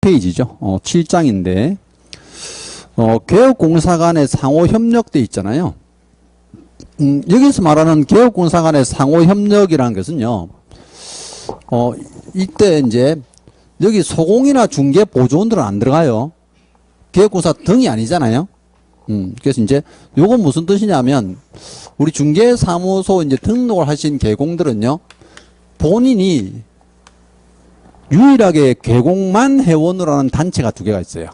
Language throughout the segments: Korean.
페이지죠. 7장인데 개업공사 간의 상호협력돼 있잖아요. 여기서 말하는 개업공사 간의 상호협력이라는 것은요. 이때 이제 여기 소공이나 중개 보조원들은 안 들어가요. 개업공사 등이 아니잖아요. 그래서 이제 요건 무슨 뜻이냐면 우리 중개사무소 이제 등록을 하신 개공들은요. 본인이 유일하게 개공만 회원으로 하는 단체가 두 개가 있어요.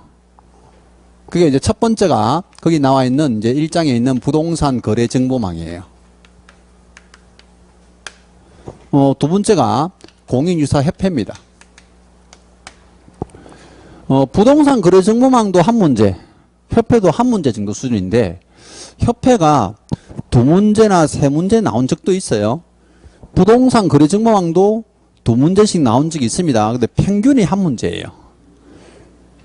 그게 이제 첫 번째가 거기 나와 있는 이제 1장에 있는 부동산 거래 정보망이에요. 두 번째가 공인유사협회입니다. 부동산 거래 정보망도 한 문제, 협회도 한 문제 정도 수준인데 협회가 두 문제나 세 문제 나온 적도 있어요. 부동산 거래 정보망도 두 문제씩 나온 적이 있습니다. 근데 평균이 한 문제예요.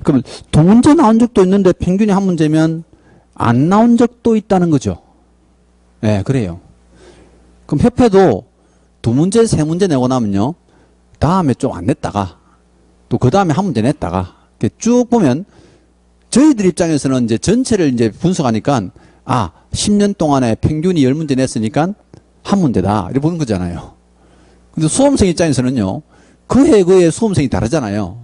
그러면 두 문제 나온 적도 있는데 평균이 한 문제면 안 나온 적도 있다는 거죠. 네, 그래요. 그럼 협회도 두 문제, 세 문제 내고 나면요. 다음에 좀 안 냈다가 또 그 다음에 한 문제 냈다가 쭉 보면 저희들 입장에서는 이제 전체를 이제 분석하니까 10년 동안에 평균이 10문제 냈으니까 한 문제다. 이렇게 보는 거잖아요. 근데 수험생 입장에서는요, 그 해 그 해 수험생이 다르잖아요.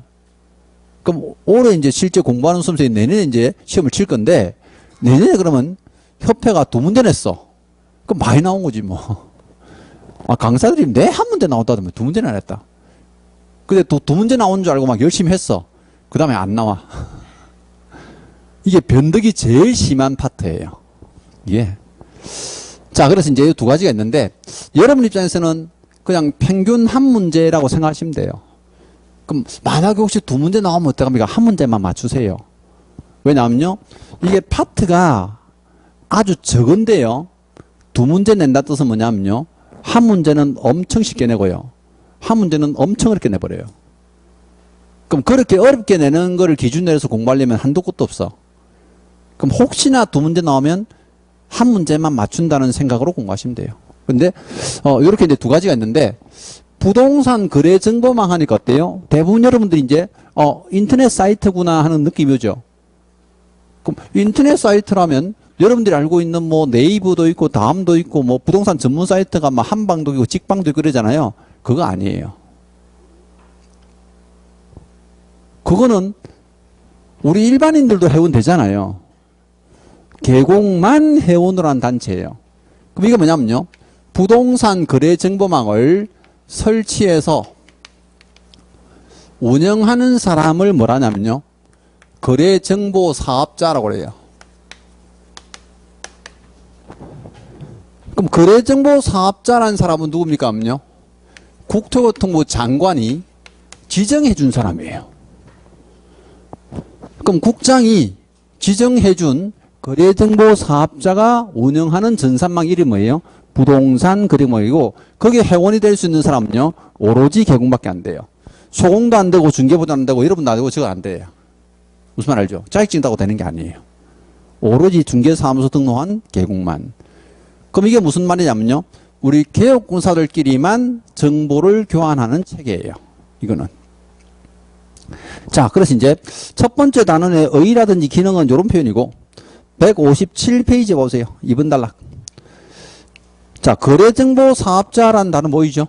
그럼 올해 이제 실제 공부하는 수험생이 내년에 이제 시험을 칠 건데, 내년에 그러면 협회가 두 문제 냈어. 그럼 많이 나온 거지, 뭐. 강사들이 내 한 문제 나왔다더니 두 문제나 냈다. 근데 또 두 문제 나온 줄 알고 막 열심히 했어. 그 다음에 안 나와. 이게 변덕이 제일 심한 파트예요. 예. 자, 그래서 이제 두 가지가 있는데, 여러분 입장에서는 그냥 평균 한 문제라고 생각하시면 돼요. 그럼 만약에 혹시 두 문제 나오면 어떡합니까? 한 문제만 맞추세요. 왜냐하면요. 이게 파트가 아주 적은데요. 두 문제 낸다 뜻은 뭐냐면요. 한 문제는 엄청 쉽게 내고요. 한 문제는 엄청 어렵게 내버려요. 그럼 그렇게 어렵게 내는 거를 기준으로 해서 공부하려면 한도 끝도 없어. 그럼 혹시나 두 문제 나오면 한 문제만 맞춘다는 생각으로 공부하시면 돼요. 근데 이렇게 이제 두 가지가 있는데 부동산 거래 정보망 하니까 어때요? 대부분 여러분들이 이제 인터넷 사이트구나 하는 느낌이 오죠. 그럼 인터넷 사이트라면 여러분들이 알고 있는 뭐 네이버도 있고 다음도 있고 뭐 부동산 전문 사이트가 막 한방도 있고 직방도 있고 그러잖아요. 그거 아니에요. 그거는 우리 일반인들도 회원 되잖아요. 개공만 회원으로 한 단체예요. 그럼 이게 뭐냐면요. 부동산 거래 정보망을 설치해서 운영하는 사람을 뭐라냐면요. 거래 정보 사업자라고 그래요. 그럼 거래 정보 사업자라는 사람은 누굽니까? 하면요. 국토교통부 장관이 지정해 준 사람이에요. 그럼 국장이 지정해 준 거래 정보 사업자가 운영하는 전산망 이름이 뭐예요? 부동산 거래망이고 거기에 회원이 될 수 있는 사람은요. 오로지 개공밖에 안 돼요. 소공도 안 되고 중개보도 안 되고 여러분도 안 되고 저거 안 돼요. 무슨 말 알죠? 자격증 따고 되는 게 아니에요. 오로지 중개사무소 등록한 개공만. 그럼 이게 무슨 말이냐면요. 우리 개업공사들끼리만 정보를 교환하는 체계예요. 이거는. 자, 그래서 이제 첫 번째 단원의 의라든지 기능은 이런 표현이고 157페이지에 보세요. 2번 단락. 자, 거래정보 사업자라는 단어 보이죠?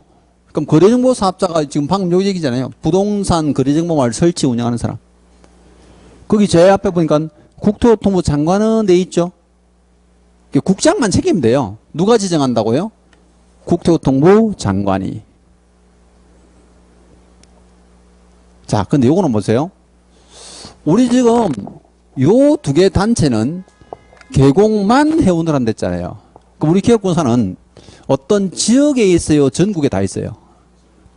그럼 거래정보 사업자가 지금 방금 요 얘기잖아요. 부동산 거래정보망을 설치 운영하는 사람. 거기 제 앞에 보니까 국토교통부 장관은 돼 있죠? 국장만 책임면 돼요. 누가 지정한다고요? 국토교통부 장관이. 자, 근데 요거는 보세요. 우리 지금 요 두 개 단체는 개공만 회원을 한댔잖아요. 그럼 우리 기업공사는 어떤 지역에 있어요? 전국에 다 있어요?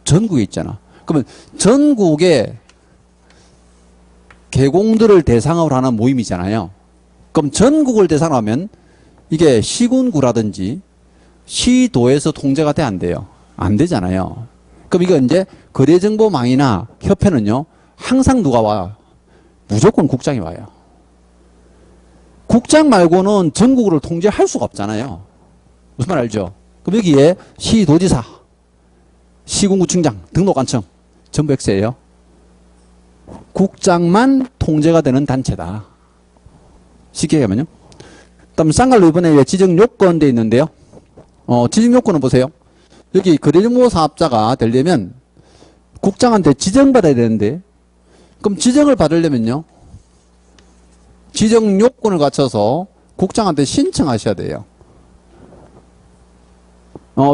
전국에 있잖아. 그러면 전국에 개공들을 대상으로 하는 모임이잖아요. 그럼 전국을 대상으로 하면 이게 시군구라든지 시도에서 통제가 돼? 안 돼요? 안 되잖아요. 그럼 이거 이제 거래정보망이나 협회는요. 항상 누가 와요? 무조건 국장이 와요. 국장 말고는 전국을 통제할 수가 없잖아요. 무슨 말 알죠? 그럼 여기에 시도지사, 시군구청장, 등록관청 전부 X예요. 국장만 통제가 되는 단체다. 쉽게 얘기하면요. 그다음 쌍갈로 이번에 지정 요건 돼 있는데요. 지정 요건은 보세요. 여기 거래정보 사업자가 되려면 국장한테 지정받아야 되는데, 그럼 지정을 받으려면요, 지정 요건을 갖춰서 국장한테 신청하셔야 돼요.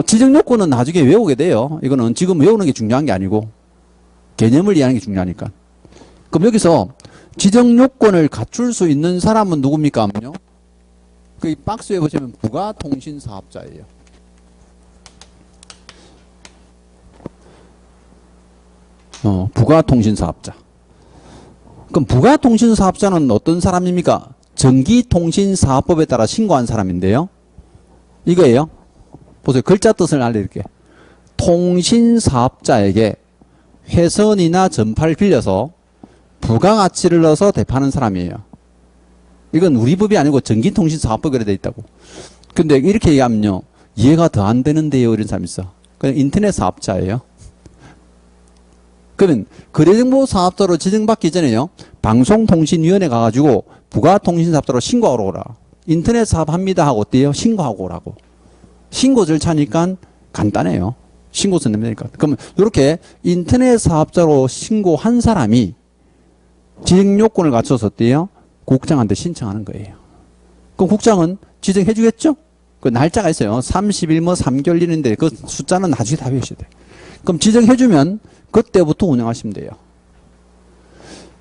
지정 요건은 나중에 외우게 돼요. 이거는 지금 외우는 게 중요한 게 아니고 개념을 이해하는 게 중요하니까. 그럼 여기서 지정 요건을 갖출 수 있는 사람은 누굽니까? 하면요, 그 박스에 보시면 부가통신사업자예요. 부가통신사업자. 그럼 부가통신사업자는 어떤 사람입니까? 전기통신사업법에 따라 신고한 사람인데요. 이거예요. 보세요. 글자 뜻을 알려드릴게요. 통신사업자에게 회선이나 전파를 빌려서 부가가치를 넣어서 대파하는 사람이에요. 이건 우리 법이 아니고 전기통신사업법에 되어 있다고. 근데 이렇게 얘기하면요, 이해가 더 안 되는데요, 이런 사람이 있어. 그냥 인터넷 사업자예요. 그러면 거래정보 사업자로 지정받기 전에요, 방송통신위원회 가가지고 부가통신사업자로 신고하러 오라. 인터넷 사업합니다 하고 어때요? 신고하고 오라고. 신고 절차니까 간단해요. 신고서 내면 되니까. 그러면 이렇게 인터넷 사업자로 신고한 사람이 지정 요건을 갖춰서 어때요? 국장한테 신청하는 거예요. 그럼 국장은 지정해 주겠죠? 그 날짜가 있어요. 30일 뭐 3개월 이는데 그 숫자는 나중에 다 외우셔야 돼요. 그럼 지정해 주면 그때부터 운영하시면 돼요.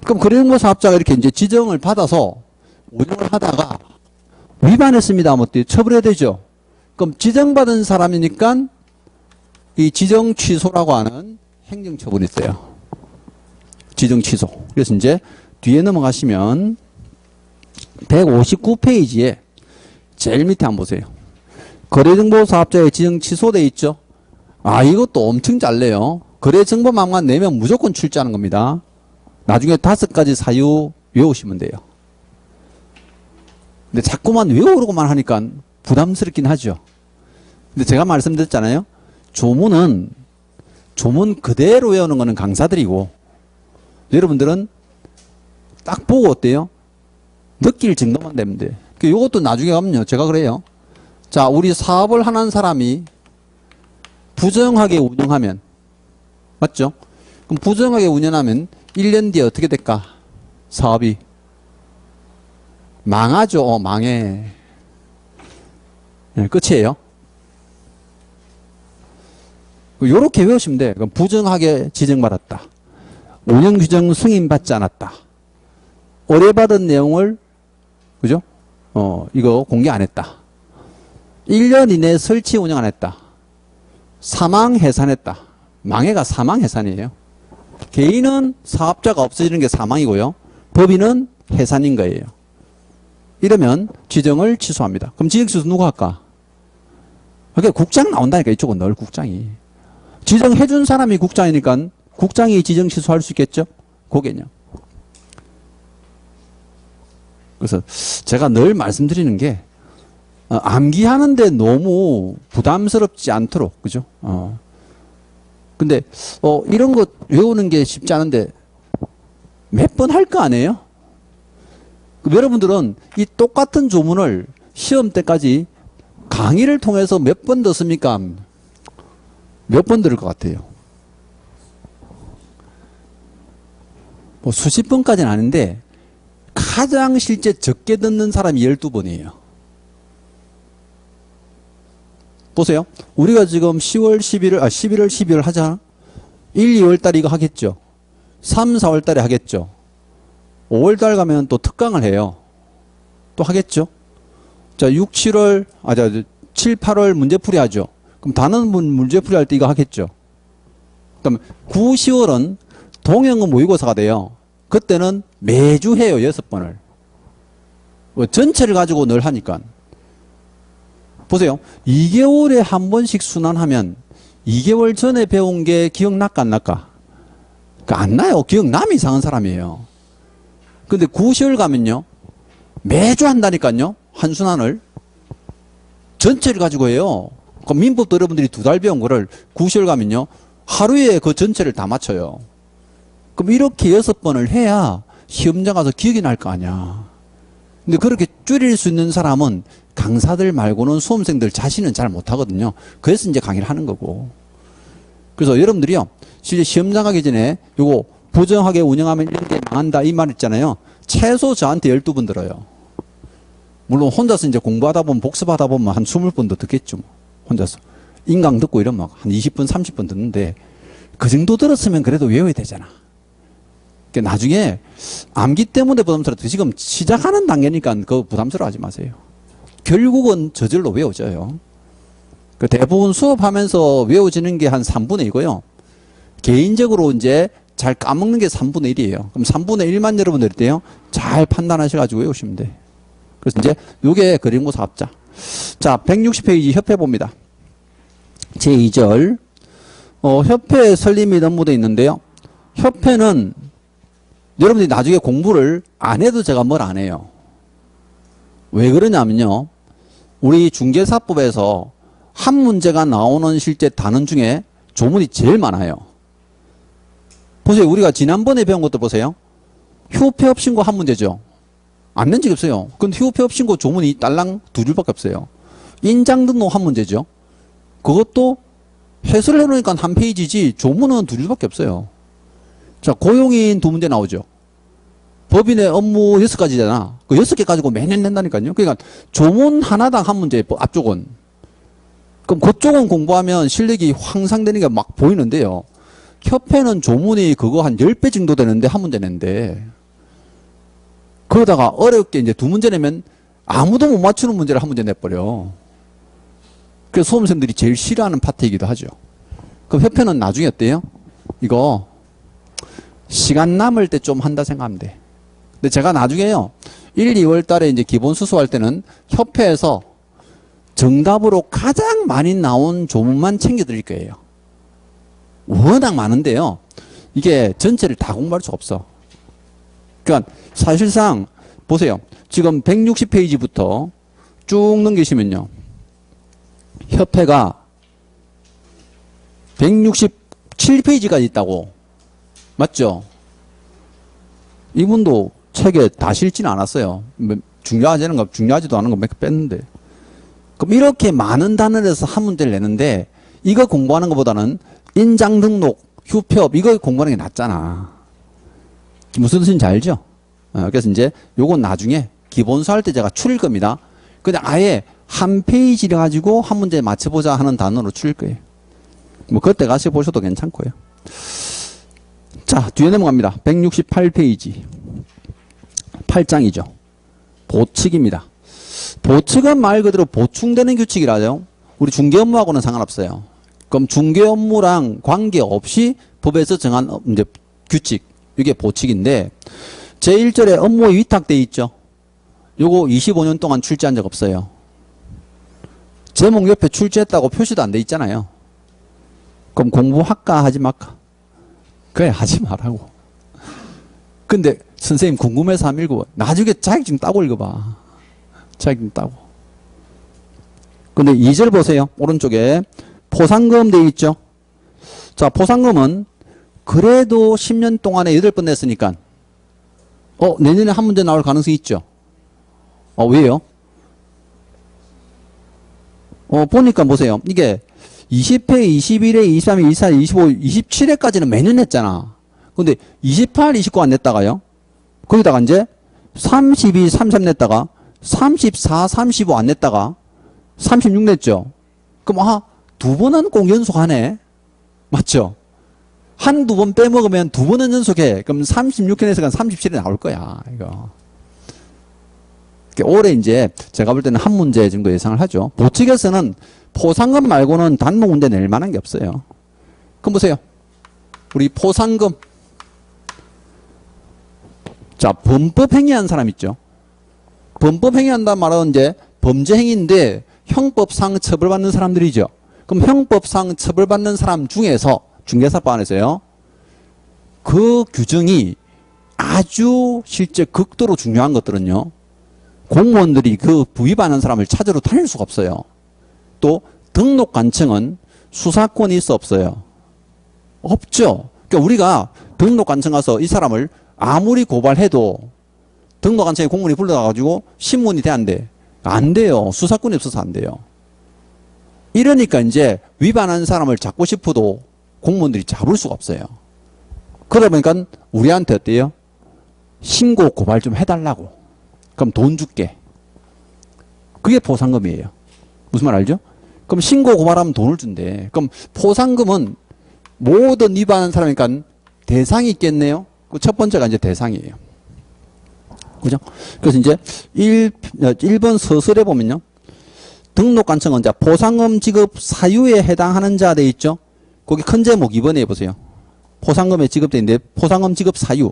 그럼 거래정보 사업자가 이렇게 이제 지정을 받아서 운영을 하다가 위반했습니다 하면 어때요? 처벌해야 되죠? 그럼 지정받은 사람이니까 이 지정 취소라고 하는 행정처분이 있어요. 지정 취소. 그래서 이제 뒤에 넘어가시면 159페이지에 제일 밑에 한번 보세요. 거래정보 사업자의 지정 취소돼 있죠? 이것도 엄청 잘래요. 거래정보망만 내면 무조건 출제하는 겁니다. 나중에 5가지 사유 외우시면 돼요. 근데 자꾸만 외우려고만 하니까 부담스럽긴 하죠. 근데 제가 말씀드렸잖아요. 조문 그대로 외우는 거는 강사들이고, 여러분들은 딱 보고 어때요? 느낄 정도만 되면 돼. 요것도 나중에 가면요, 제가 그래요. 자, 우리 사업을 하는 사람이 부정하게 운영하면, 맞죠? 그럼 부정하게 운영하면 1년 뒤에 어떻게 될까? 사업이 망하죠. 망해. 네, 끝이에요. 요렇게 외우시면 돼. 그럼 부정하게 지정받았다. 운영규정 승인받지 않았다. 의뢰받은 내용을, 그죠? 이거 공개 안 했다. 1년 이내에 설치 운영 안 했다. 사망 해산했다. 망해가 사망 해산이에요. 개인은 사업자가 없어지는 게 사망이고요. 법인은 해산인 거예요. 이러면 지정을 취소합니다. 그럼 지정 취소 누가 할까? 그러니까 국장 나온다니까. 이쪽은 늘 국장이. 지정해준 사람이 국장이니까 국장이 지정 취소할 수 있겠죠? 그거겠요. 그래서 제가 늘 말씀드리는 게 암기하는데 너무 부담스럽지 않도록, 그죠? 근데 이런 것 외우는 게 쉽지 않은데 몇 번 할 거 아니에요? 여러분들은 이 똑같은 조문을 시험 때까지 강의를 통해서 몇 번 듣습니까? 몇 번 들을 것 같아요? 뭐 수십 번까지는 아닌데 가장 실제 적게 듣는 사람이 12번이에요. 보세요. 우리가 지금 10월, 11월, 11월, 12월 하자. 1, 2월 달에 이거 하겠죠. 3, 4월 달에 하겠죠. 5월 달 가면 또 특강을 해요. 또 하겠죠. 자, 6, 7월, 7, 8월 문제풀이 하죠. 그럼 단원 문제풀이 할 때 이거 하겠죠. 그다음 9, 10월은 동영어 모의고사가 돼요. 그때는 매주 해요. 6번을. 전체를 가지고 늘 하니까. 보세요. 2개월에 한 번씩 순환하면 2개월 전에 배운 게 기억날까 안 날까? 안 나요. 기억남이 이상한 사람이에요. 근데 9, 10월 가면요. 매주 한다니까요. 한 순환을. 전체를 가지고 해요. 그럼 민법도 여러분들이 2달 배운 거를 9, 10월 가면요. 하루에 그 전체를 다 맞춰요. 그럼 이렇게 6번을 해야 시험장 가서 기억이 날 거 아니야. 근데 그렇게 줄일 수 있는 사람은 강사들 말고는 수험생들 자신은 잘 못하거든요. 그래서 이제 강의를 하는 거고. 그래서 여러분들이요, 실제 시험장 가기 전에 요거 부정하게 운영하면 이렇게 망한다 이 말 있잖아요. 최소 저한테 12번 들어요. 물론 혼자서 이제 공부하다 보면 복습하다 보면 한 20번도 듣겠죠. 혼자서. 인강 듣고 이러면 막 한 20번, 30번 듣는데 그 정도 들었으면 그래도 외워야 되잖아. 그러니까 나중에 암기 때문에 부담스러워도 지금 시작하는 단계니까 그거 부담스러워하지 마세요. 결국은 저절로 외워져요. 그 대부분 수업하면서 외워지는 게 한 3분의 2고요. 개인적으로 이제 잘 까먹는 게 3분의 1이에요. 그럼 3분의 1만 여러분들 때요. 잘 판단하셔가지고 외우시면 돼. 그래서 이제 요게 그림고사 합자. 자, 160페이지 협회 봅니다. 제2절. 협회 설립 및 업무도 있는데요. 협회는 여러분들이 나중에 공부를 안 해도 제가 뭘 안 해요. 왜 그러냐면요. 우리 중개사법에서 한 문제가 나오는 실제 단원 중에 조문이 제일 많아요. 보세요. 우리가 지난번에 배운 것도 보세요. 휴폐업 신고 한 문제죠. 안 낸 적이 없어요. 근데 휴폐업 신고 조문이 딸랑 2줄밖에 없어요. 인장 등록 한 문제죠. 그것도 해설을 해놓으니까 한 페이지지 조문은 2줄밖에 없어요. 자, 고용인 2문제 나오죠. 법인의 업무 6가지잖아. 그 6개 가지고 매년 낸다니까요. 그러니까 조문 하나당 한 문제, 앞쪽은. 그럼 그쪽은 공부하면 실력이 향상되는 게 막 보이는데요. 협회는 조문이 그거 한 10배 정도 되는데 한 문제 낸대. 그러다가 어렵게 이제 2문제 내면 아무도 못 맞추는 문제를 한 문제 내버려. 그래서 수험생들이 제일 싫어하는 파트이기도 하죠. 그럼 협회는 나중에 어때요? 이거 시간 남을 때 좀 한다 생각하면 돼. 근데 제가 나중에요. 1, 2월 달에 이제 기본 수수할 때는 협회에서 정답으로 가장 많이 나온 조문만 챙겨드릴 거예요. 워낙 많은데요. 이게 전체를 다 공부할 수 없어. 그러니까 사실상 보세요. 지금 160페이지부터 쭉 넘기시면요. 협회가 167페이지까지 있다고. 맞죠? 이분도 책에 다 실지는 않았어요. 중요하지도 않은 거 몇 개 뺐는데. 그럼 이렇게 많은 단어에서 한 문제를 내는데 이거 공부하는 것보다는 인장 등록, 휴폐업 이거 공부하는 게 낫잖아. 무슨 뜻인지 알죠? 그래서 이제 요건 나중에 기본수 할 때 제가 추릴 겁니다. 그냥 아예 한 페이지를 가지고 한 문제 맞춰보자 하는 단어로 추릴 거예요. 뭐 그때 가서 보셔도 괜찮고요. 자, 뒤에 넘어갑니다. 168페이지. 8장이죠. 보칙입니다. 보칙은 말 그대로 보충되는 규칙이라죠. 우리 중개 업무하고는 상관없어요. 그럼 중개 업무랑 관계없이 법에서 정한 이제 규칙, 이게 보칙인데 제1절에 업무에 위탁돼 있죠. 요거 25년 동안 출제한 적 없어요. 제목 옆에 출제했다고 표시도 안 돼 있잖아요. 그럼 공부할까 하지 말까? 그래, 하지 말라고. 근데 선생님 궁금해서 한번 읽어봐. 나중에 자격증 따고 읽어봐. 자격증 따고. 근데 2절 보세요. 오른쪽에 포상금 돼 있죠. 자, 포상금은 그래도 10년 동안에 8번 냈으니까 내년에 한 문제 나올 가능성이 있죠. 왜요? 보니까 보세요. 이게 20회, 21회, 23회, 24회, 25, 27회까지는 매년 냈잖아. 근데 28, 29 안 냈다가요. 거기다가 이제 32, 33 냈다가 34, 35 안 냈다가 36 냈죠. 그럼 2번은 꼭 연속하네. 맞죠? 한두 번 빼먹으면 2번은 연속해. 그럼 36회에서 37회 나올 거야. 이거. 올해 이제 제가 볼 때는 한 문제 정도 예상을 하죠. 보칙에서는 포상금 말고는 단독 문제 낼 만한 게 없어요. 그럼 보세요. 우리 포상금. 자, 범법 행위한 사람 있죠. 범법 행위한다는 말은 이제 범죄 행위인데 형법상 처벌받는 사람들이죠. 그럼 형법상 처벌받는 사람 중에서 중개사법안에서요. 그 규정이 아주 실제 극도로 중요한 것들은요. 공무원들이 그 부위반한 사람을 찾으러 다닐 수가 없어요. 또 등록관청은 수사권이 있어 없어요? 없죠. 그러니까 우리가 등록관청 가서 이 사람을 아무리 고발해도 등록관청에 공무원이 불러가지고 신문이 돼 안 돼? 안 돼요. 수사권이 없어서 안 돼요. 이러니까 이제 위반한 사람을 잡고 싶어도 공무원들이 잡을 수가 없어요. 그러다 보니까 우리한테 어때요? 신고 고발 좀 해달라고. 그럼 돈 줄게. 그게 포상금이에요. 무슨 말 알죠? 그럼 신고 고발하면 돈을 준대. 그럼 포상금은 모든 위반한 사람이니까 대상이 있겠네요. 그 첫 번째가 이제 대상이에요. 그죠? 그래서 이제 1번 서술에 보면요. 등록관청은 자, 포상금 지급 사유에 해당하는 자 돼 있죠? 거기 큰 제목 2번에 해보세요. 포상금에 지급돼 있는데 포상금 지급 사유.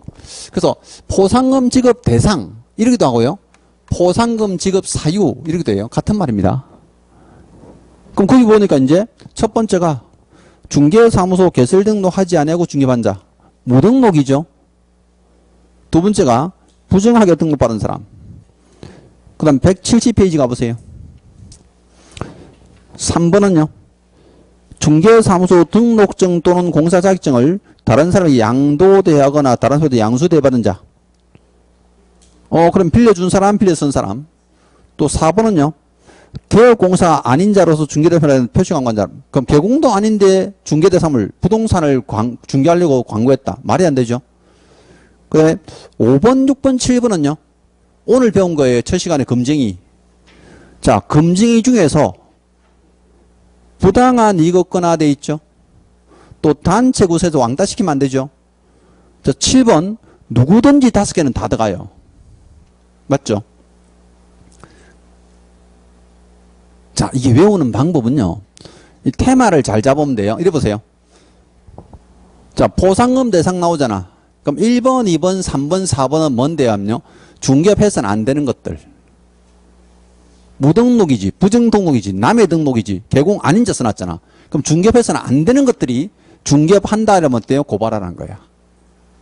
그래서 포상금 지급 대상 이러기도 하고요. 포상금 지급 사유 이러기도 해요. 같은 말입니다. 그럼 거기 보니까 이제 첫 번째가 중개사무소 개설 등록하지 아니하고 중개받은 자. 무등록이죠. 두 번째가 부정하게 등록받은 사람. 그 다음 170페이지 가보세요. 3번은요. 중개사무소 등록증 또는 공사자격증을 다른 사람이 양도대하거나 다른 사람한테 양수대받은 자. 그럼 빌려준 사람, 빌려쓴 사람. 또 4번은요. 개업공사가 아닌 자로서 중개대상을 표시광고한 자. 그럼 개공도 아닌데 중개대상을 부동산을 중개하려고 광고했다. 말이 안 되죠. 그다음에 5번, 6번, 7번은요. 오늘 배운 거예요. 첫 시간에 검증이. 자, 검증이 중에서 부당한 이익 없거나 돼 있죠. 또 단체 구세에서 왕따시키면 안 되죠. 자, 7번 누구든지 5개는 다 들어가요. 맞죠? 자, 이게 외우는 방법은요. 이 테마를 잘 잡으면 돼요. 이래 보세요. 자, 포상금 대상 나오잖아. 그럼 1번, 2번, 3번, 4번은 뭔데요? 하면요. 중개업해서는 안 되는 것들. 무등록이지, 부정등록이지, 남의 등록이지, 개공 아닌 자 써놨잖아. 그럼 중개업해서는 안 되는 것들이 중개업 한다 이러면 어때요? 고발하라는 거야.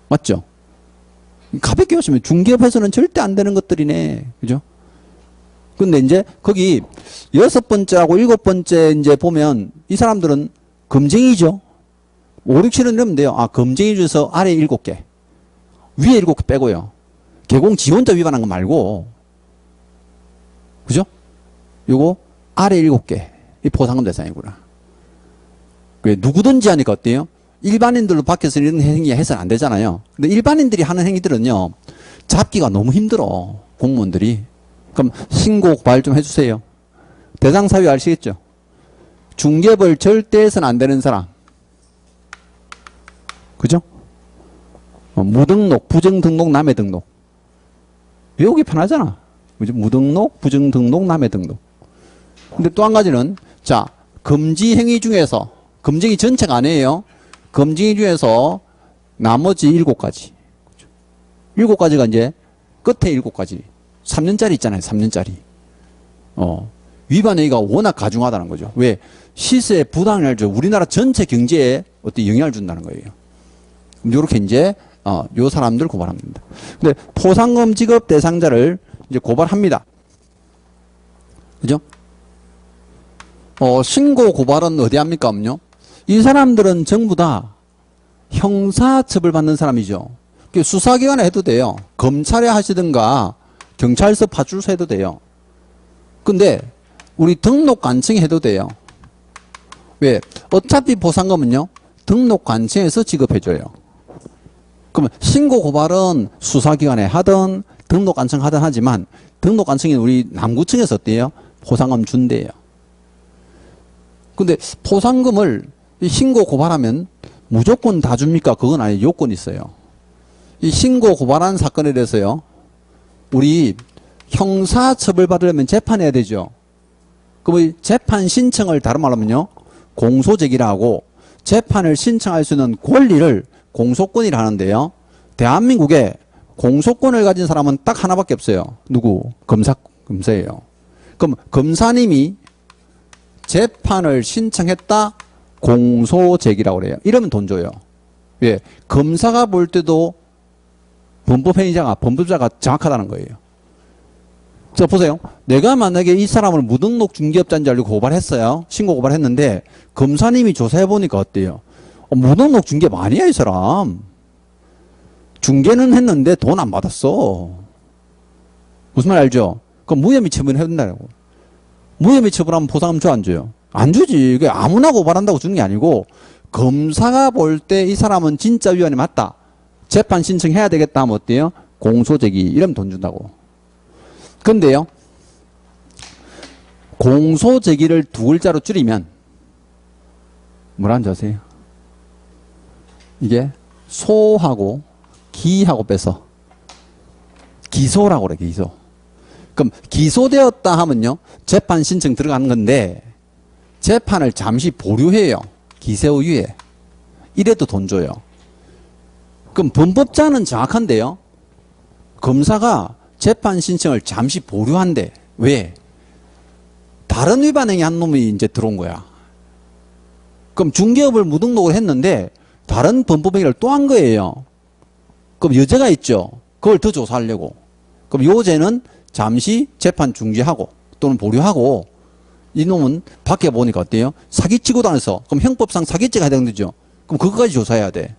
맞죠? 가볍게 보시면 중개업해서는 절대 안 되는 것들이네. 그죠? 근데 이제 거기 6번째하고 7번째 이제 보면 이 사람들은 검증이죠. 5, 6, 7은 이러면 돼요. 아, 검증이 중에서 아래 7개. 위에 7개 빼고요. 개공 지원자 위반한 거 말고. 그죠? 요거 아래 7개. 이 포상금 대상이구나. 왜 누구든지 하니까 어때요? 일반인들로 밖에서 이런 행위 해서는 안 되잖아요. 근데 일반인들이 하는 행위들은요. 잡기가 너무 힘들어. 공무원들이. 그럼 신고 고발 좀 해주세요. 대상 사유 아시겠죠? 중개업을 절대 해서는 안 되는 사람. 그죠? 무등록, 부정등록, 남의 등록. 외우기 편하잖아. 그죠? 무등록, 부정등록, 남의 등록. 근데 또 한 가지는, 자, 금지 행위 중에서, 금지행위 전체가 아니에요. 금지행위 중에서 나머지 7가지. 7가지가 이제 끝에 7가지. 3년짜리 있잖아요. 3년짜리. 위반 행위가 워낙 가중하다는 거죠. 왜? 시세에 부당을 줘. 우리나라 전체 경제에 어떤 영향을 준다는 거예요. 요렇게 이제, 요 사람들 고발합니다. 근데 포상금 지급 대상자를 이제 고발합니다. 그죠? 신고 고발은 어디 합니까? 없요? 이 사람들은 전부 다 형사처벌 받는 사람이죠. 수사기관에 해도 돼요. 검찰에 하시든가 경찰서 파출소 해도 돼요. 근데 우리 등록관청에 해도 돼요. 왜? 어차피 포상금은요. 등록관청에서 지급해줘요. 그러면 신고 고발은 수사기관에 하든 등록관청 하든 하지만 등록관청이 우리 남구청에서 어때요? 포상금 준대요. 근데 포상금을 신고 고발하면 무조건 다 줍니까? 그건 아니에요. 요건이 있어요. 이 신고 고발한 사건에 대해서요. 우리 형사처벌 받으려면 재판해야 되죠. 그럼 재판 신청을 다른 말로 하면요. 공소제기라 하고 재판을 신청할 수 있는 권리를 공소권이라 하는데요. 대한민국에 공소권을 가진 사람은 딱 하나밖에 없어요. 누구? 검사예요. 그럼 검사님이 재판을 신청했다? 공소제기라고 그래요. 이러면 돈 줘요. 왜? 검사가 볼 때도 범법자가 정확하다는 거예요. 자, 보세요. 내가 만약에 이 사람을 무등록 중개업자인 줄 알고 고발했어요. 신고 고발했는데 검사님이 조사해보니까 어때요? 무등록 중개업 아니야, 이 사람. 중개는 했는데 돈 안 받았어. 무슨 말 알죠? 그럼 무혐의 처분해야 된다고. 무혐의 처분하면 보상금 줘, 안 줘요? 안 주지. 이게 아무나 고발한다고 주는 게 아니고, 검사가 볼 때 이 사람은 진짜 위반이 맞다. 재판 신청해야 되겠다 하면 어때요? 공소제기. 이러면 돈 준다고. 근데요, 공소제기를 두 글자로 줄이면, 뭐라는지 아세요? 이게 소하고 기하고 빼서 기소라고 그래, 기소. 그럼 기소되었다 하면요, 재판 신청 들어가는 건데, 재판을 잠시 보류해요. 기소유예. 이래도 돈 줘요. 그럼 범법자는 정확한데요, 검사가 재판 신청을 잠시 보류한대. 왜? 다른 위반 행위 한 놈이 이제 들어온 거야. 그럼 중개업을 무등록을 했는데 다른 범법 행위를 또 한 거예요. 그럼 여죄가 있죠. 그걸 더 조사하려고. 그럼 요죄는 잠시 재판 중지하고 또는 보류하고, 이놈은 밖에 보니까 어때요? 사기치고 다녀서, 그럼 형법상 사기죄가 해당되죠. 그럼 그거까지 조사해야 돼.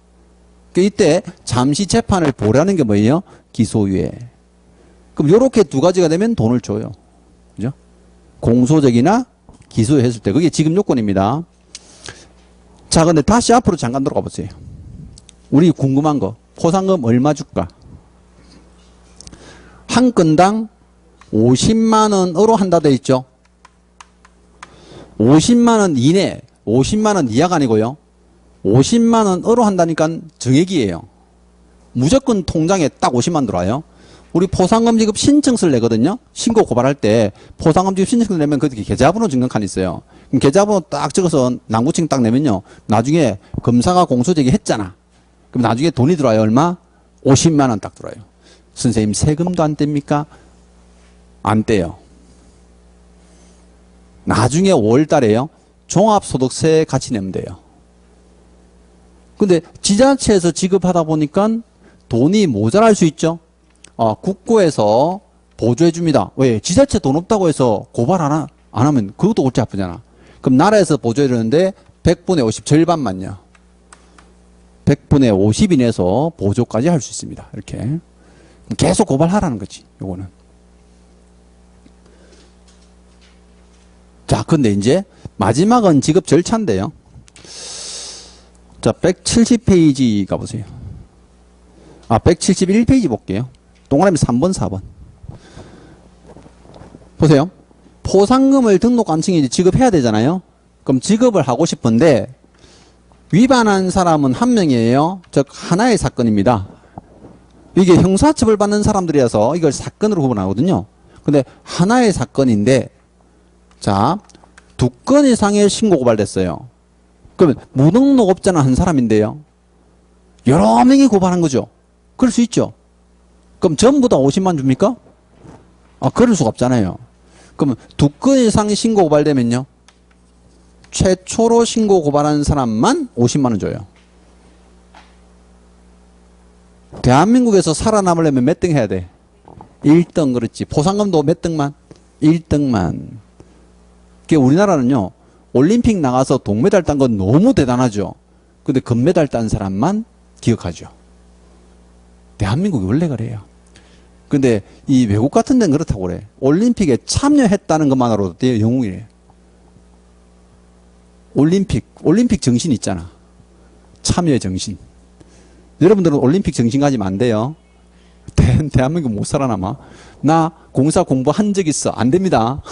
이때 잠시 재판을 보류하는 게 뭐예요? 기소유예. 그럼 요렇게 두 가지가 되면 돈을 줘요. 그죠? 공소적이나 기소유예 했을 때. 그게 지급 요건입니다. 자, 근데 다시 앞으로 잠깐 들어가 보세요. 우리 궁금한 거. 포상금 얼마 줄까? 한 건당 50만원으로 한다 돼 있죠? 50만원 이내, 50만원 이하가 아니고요. 50만원으로 한다니까 정액이에요. 무조건 통장에 딱 50만 들어와요. 우리 포상금 지급 신청서를 내거든요. 신고 고발할 때 포상금 지급 신청서 내면 거기 계좌번호 증명 칸이 있어요. 그럼 계좌번호 딱 적어서 난구증 딱 내면요, 나중에 검사가 공소제기 했잖아. 그럼 나중에 돈이 들어와요. 얼마? 50만원 딱 들어와요. 선생님, 세금도 안 뗍니까? 안 떼요. 나중에 5월 달에요, 종합소득세 같이 내면 돼요. 근데 지자체에서 지급하다 보니까 돈이 모자랄 수 있죠. 국고에서 보조해 줍니다. 왜? 지자체 돈 없다고 해서 고발 안 하면 그것도 골치 아프잖아. 그럼 나라에서 보조해 주는데 100분의 50, 절반만요. 100분의 50이 내서 보조까지 할 수 있습니다. 이렇게. 계속 고발하라는 거지, 요거는. 자, 근데 이제 마지막은 지급 절차인데요. 자, 170페이지 가보세요. 171페이지 볼게요. 동그라미 3번, 4번. 보세요. 포상금을 등록관청이 지급해야 되잖아요. 그럼 지급을 하고 싶은데 위반한 사람은 한 명이에요. 즉 하나의 사건입니다. 이게 형사처벌 받는 사람들이어서 이걸 사건으로 구분하거든요. 근데 하나의 사건인데, 자, 2건 이상의 신고 고발됐어요. 그러면 무등록업자는 한 사람인데요, 여러 명이 고발한 거죠. 그럴 수 있죠. 그럼 전부 다 50만 줍니까? 그럴 수가 없잖아요. 그러면 2건 이상의 신고 고발되면요, 최초로 신고 고발한 사람만 50만 원 줘요. 대한민국에서 살아남으려면 몇 등 해야 돼? 1등. 그렇지. 포상금도 몇 등만? 1등만. 우리나라는요, 올림픽 나가서 동메달 딴 건 너무 대단하죠. 근데 금메달 딴 사람만 기억하죠. 대한민국이 원래 그래요. 근데 이 외국 같은 데는 그렇다고 그래. 올림픽에 참여했다는 것만으로도 영웅이래. 올림픽 정신 있잖아. 참여의 정신. 여러분들은 올림픽 정신 가지면 안 돼요. 대한민국 못 살아남아. 나 공사 공부한 적 있어. 안 됩니다.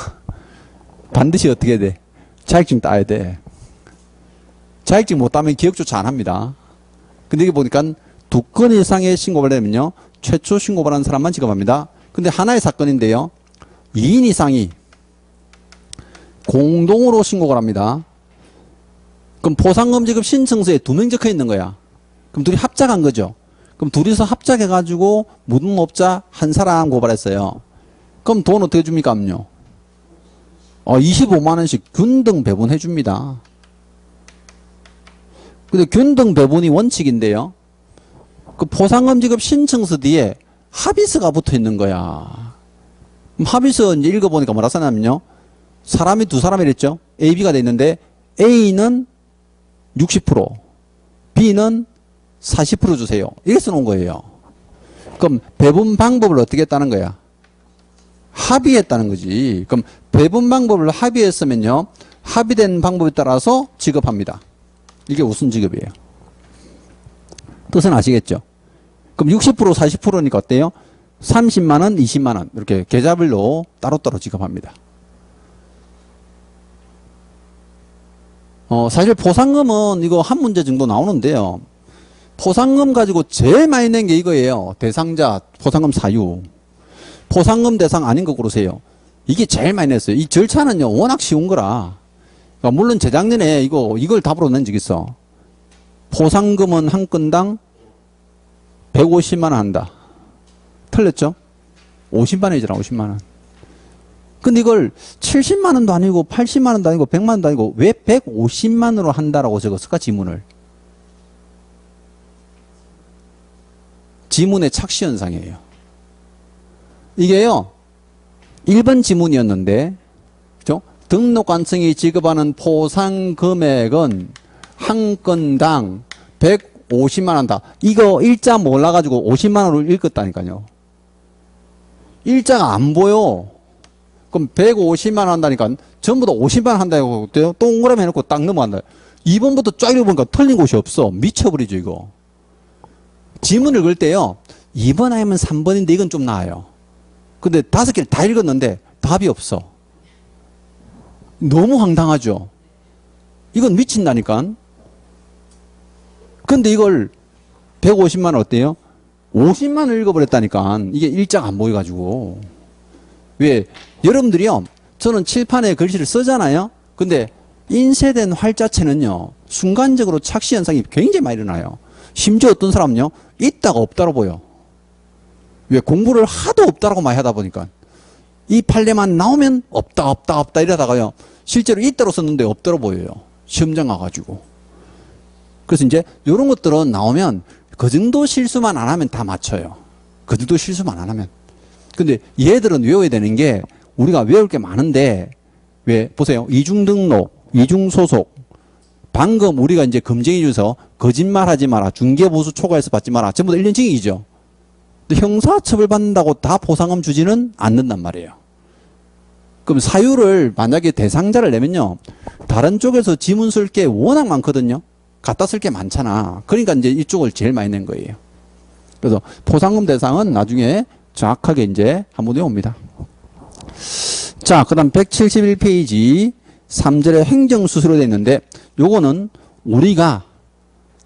반드시 어떻게 해야 돼? 자격증 따야 돼. 자격증 못 따면 기억조차 안 합니다. 근데 이게 보니까 2건 이상의 신고를 되면요, 최초 신고받은 사람만 지급합니다. 근데 하나의 사건인데요, 2인 이상이 공동으로 신고를 합니다. 그럼 포상금 지급 신청서에 2명 적혀 있는 거야. 그럼 둘이 합작한 거죠. 그럼 둘이서 합작해가지고 무등록업자 한 사람 고발했어요. 그럼 돈 어떻게 줍니까? 25만원씩 균등 배분해 줍니다. 근데 균등 배분이 원칙인데요, 그 포상금 지급 신청서 뒤에 합의서가 붙어 있는 거야. 그럼 합의서 이제 읽어보니까 뭐라 써놨냐면요, 사람이 두 사람이랬죠. A, B가 돼 있는데 A는 60%, B는 40% 주세요. 이렇게 써놓은 거예요. 그럼 배분 방법을 어떻게 했다는 거야? 합의했다는 거지. 그럼 배분 방법을 합의했으면요. 합의된 방법에 따라서 지급합니다. 이게 우선 지급이에요. 뜻은 아시겠죠? 그럼 60% 40%니까 어때요? 30만 원, 20만 원 이렇게 계좌별로 따로따로 지급합니다. 사실 포상금은 이거 한 문제 정도 나오는데요. 포상금 가지고 제일 많이 낸 게 이거예요. 대상자, 포상금 사유. 포상금 대상 아닌 거 고르세요. 이게 제일 많이 냈어요. 이 절차는요, 워낙 쉬운 거라. 그러니까 물론 재작년에 이걸 답으로 낸 적 있어. 포상금은 한 건당 150만 원 한다. 틀렸죠? 50만 원이잖아, 50만 원. 근데 이걸 70만 원도 아니고 80만 원도 아니고 100만 원도 아니고 왜 150만 원으로 한다라고 적었을까, 지문을? 지문의 착시 현상이에요. 이게요, 1번 지문이었는데, 그죠? 등록관청이 지급하는 포상 금액은 한 건당 150만 원다. 이거 일자 몰라가지고 50만 원을 읽었다니까요. 일자가 안 보여. 그럼 150만 원 한다니까 전부 다 50만 원 한다고 동그라미 해놓고 딱 넘어간다. 2번부터 쫙 읽어보니까 틀린 곳이 없어. 미쳐버리죠 이거. 지문 읽을 때요. 2번 아니면 3번인데 이건 좀 나아요. 근데 5개를 다 읽었는데 답이 없어. 너무 황당하죠. 이건 미친다니까. 근데 이걸 150만 원 어때요? 50만 원 읽어버렸다니까. 이게 일자가 안 보여가지고. 왜? 여러분들이요. 저는 칠판에 글씨를 쓰잖아요. 근데 인쇄된 활자체는요. 순간적으로 착시 현상이 굉장히 많이 일어나요. 심지어 어떤 사람은요. 있다가 없다로 보여. 왜? 공부를 하도 없다라고 많이 하다 보니까. 이 판례만 나오면 없다 이러다가요. 실제로 있다로 썼는데 없다로 보여요. 시험장 가가지고. 그래서 이제 이런 것들은 나오면 그 정도 실수만 안 하면 다 맞춰요. 그 정도 실수만 안 하면. 근데 얘들은 외워야 되는 게 우리가 외울 게 많은데 왜? 보세요. 이중등록, 이중소속. 방금 우리가 이제 검증해 주셔서 거짓말하지 마라. 중개보수 초과해서 받지 마라. 전부 다 1년 징역이죠. 형사처벌 받는다고 다 보상금 주지는 않는단 말이에요. 그럼 사유를 만약에 대상자를 내면요. 다른 쪽에서 지문 쓸 게 워낙 많거든요. 갖다 쓸 게 많잖아. 그러니까 이제 이쪽을 제일 많이 낸 거예요. 그래서 포상금 대상은 나중에 정확하게 이제 한번 외웁니다. 자, 그 다음 171페이지 3절에 행정수수로 되어 있는데 요거는 우리가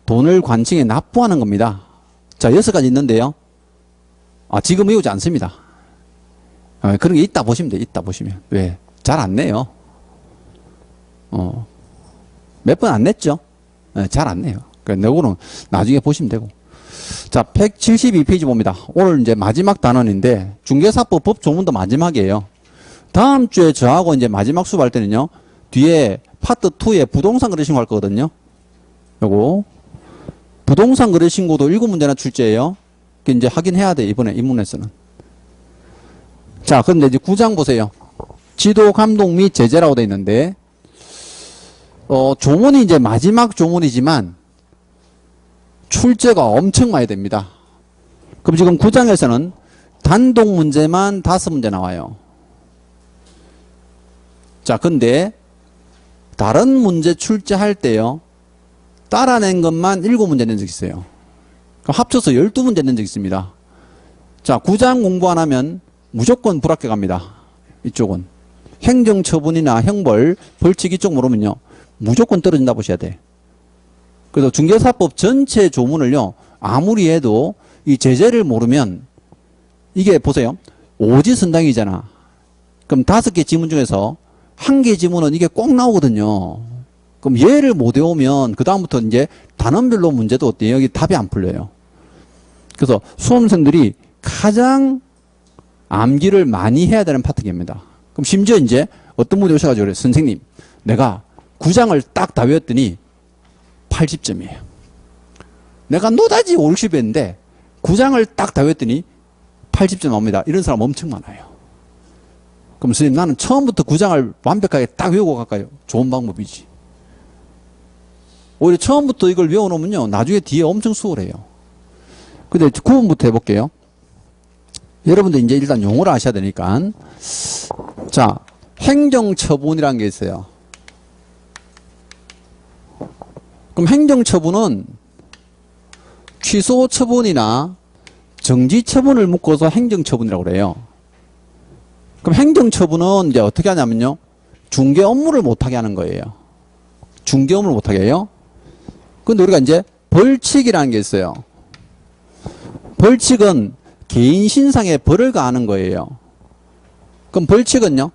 돈을 관청에 납부하는 겁니다. 자, 6가지 있는데요. 지금 외우지 않습니다. 그런 게 있다 보시면 돼요. 있다 보시면. 왜? 잘 안 내요. 몇 번 안 냈죠? 잘 안 내요. 그러니까 요거는 나중에 보시면 되고. 자, 172페이지 봅니다. 오늘 이제 마지막 단원인데 중개사법 법조문도 마지막이에요. 다음 주에 저하고 이제 마지막 수업할 때는요. 뒤에 파트 2에 부동산 거래신고 할 거거든요. 요거 부동산 거래신고도 7문제나 출제해요. 이제 확인해야 돼. 이번에 입문에서는. 자, 그런데 이제 9장 보세요. 지도 감독 및 제재라고 돼 있는데 조문이 이제 마지막 조문이지만 출제가 엄청 많이 됩니다. 그럼 지금 9장에서는 단독 문제만 5문제 나와요. 자, 근데 다른 문제 출제할 때요. 따라낸 것만 7문제 낸 적 있어요. 합쳐서 12문제 낸 적 있습니다. 자, 9장 공부 안 하면 무조건 불합격 갑니다. 이쪽은. 행정처분이나 형벌, 벌칙 이쪽 모르면요. 무조건 떨어진다 보셔야 돼. 그래서 중개사법 전체 조문을요. 아무리 해도 이 제재를 모르면 이게 보세요. 오지선당이잖아. 그럼 5개 지문 중에서 1개 지문은 이게 꼭 나오거든요. 그럼 얘를 못 외우면 그 다음부터 이제 단원별로 문제도 어때요? 여기 답이 안 풀려요. 그래서 수험생들이 가장 암기를 많이 해야 되는 파트입니다. 그럼 심지어 이제 어떤 분이 오셔가지고 그래요. 선생님, 내가 9장을 딱 다 외웠더니 80점이에요. 내가 노다지 5, 60 했는데 9장을 딱 다 외웠더니 80점 나옵니다. 이런 사람 엄청 많아요. 그럼 선생님, 나는 처음부터 9장을 완벽하게 딱 외우고 갈까요? 좋은 방법이지. 오히려 처음부터 이걸 외워놓으면요. 나중에 뒤에 엄청 수월해요. 근데 9번부터 해볼게요. 여러분들 이제 일단 용어를 아셔야 되니까. 자, 행정처분이라는 게 있어요. 그럼 행정처분은 취소처분이나 정지처분을 묶어서 행정처분이라고 그래요. 그럼 행정처분은 이제 어떻게 하냐면요. 중개 업무를 못하게 하는 거예요. 중개 업무를 못하게 해요. 근데 우리가 이제 벌칙이라는 게 있어요. 벌칙은 개인 신상에 벌을 가하는 거예요. 그럼 벌칙은요?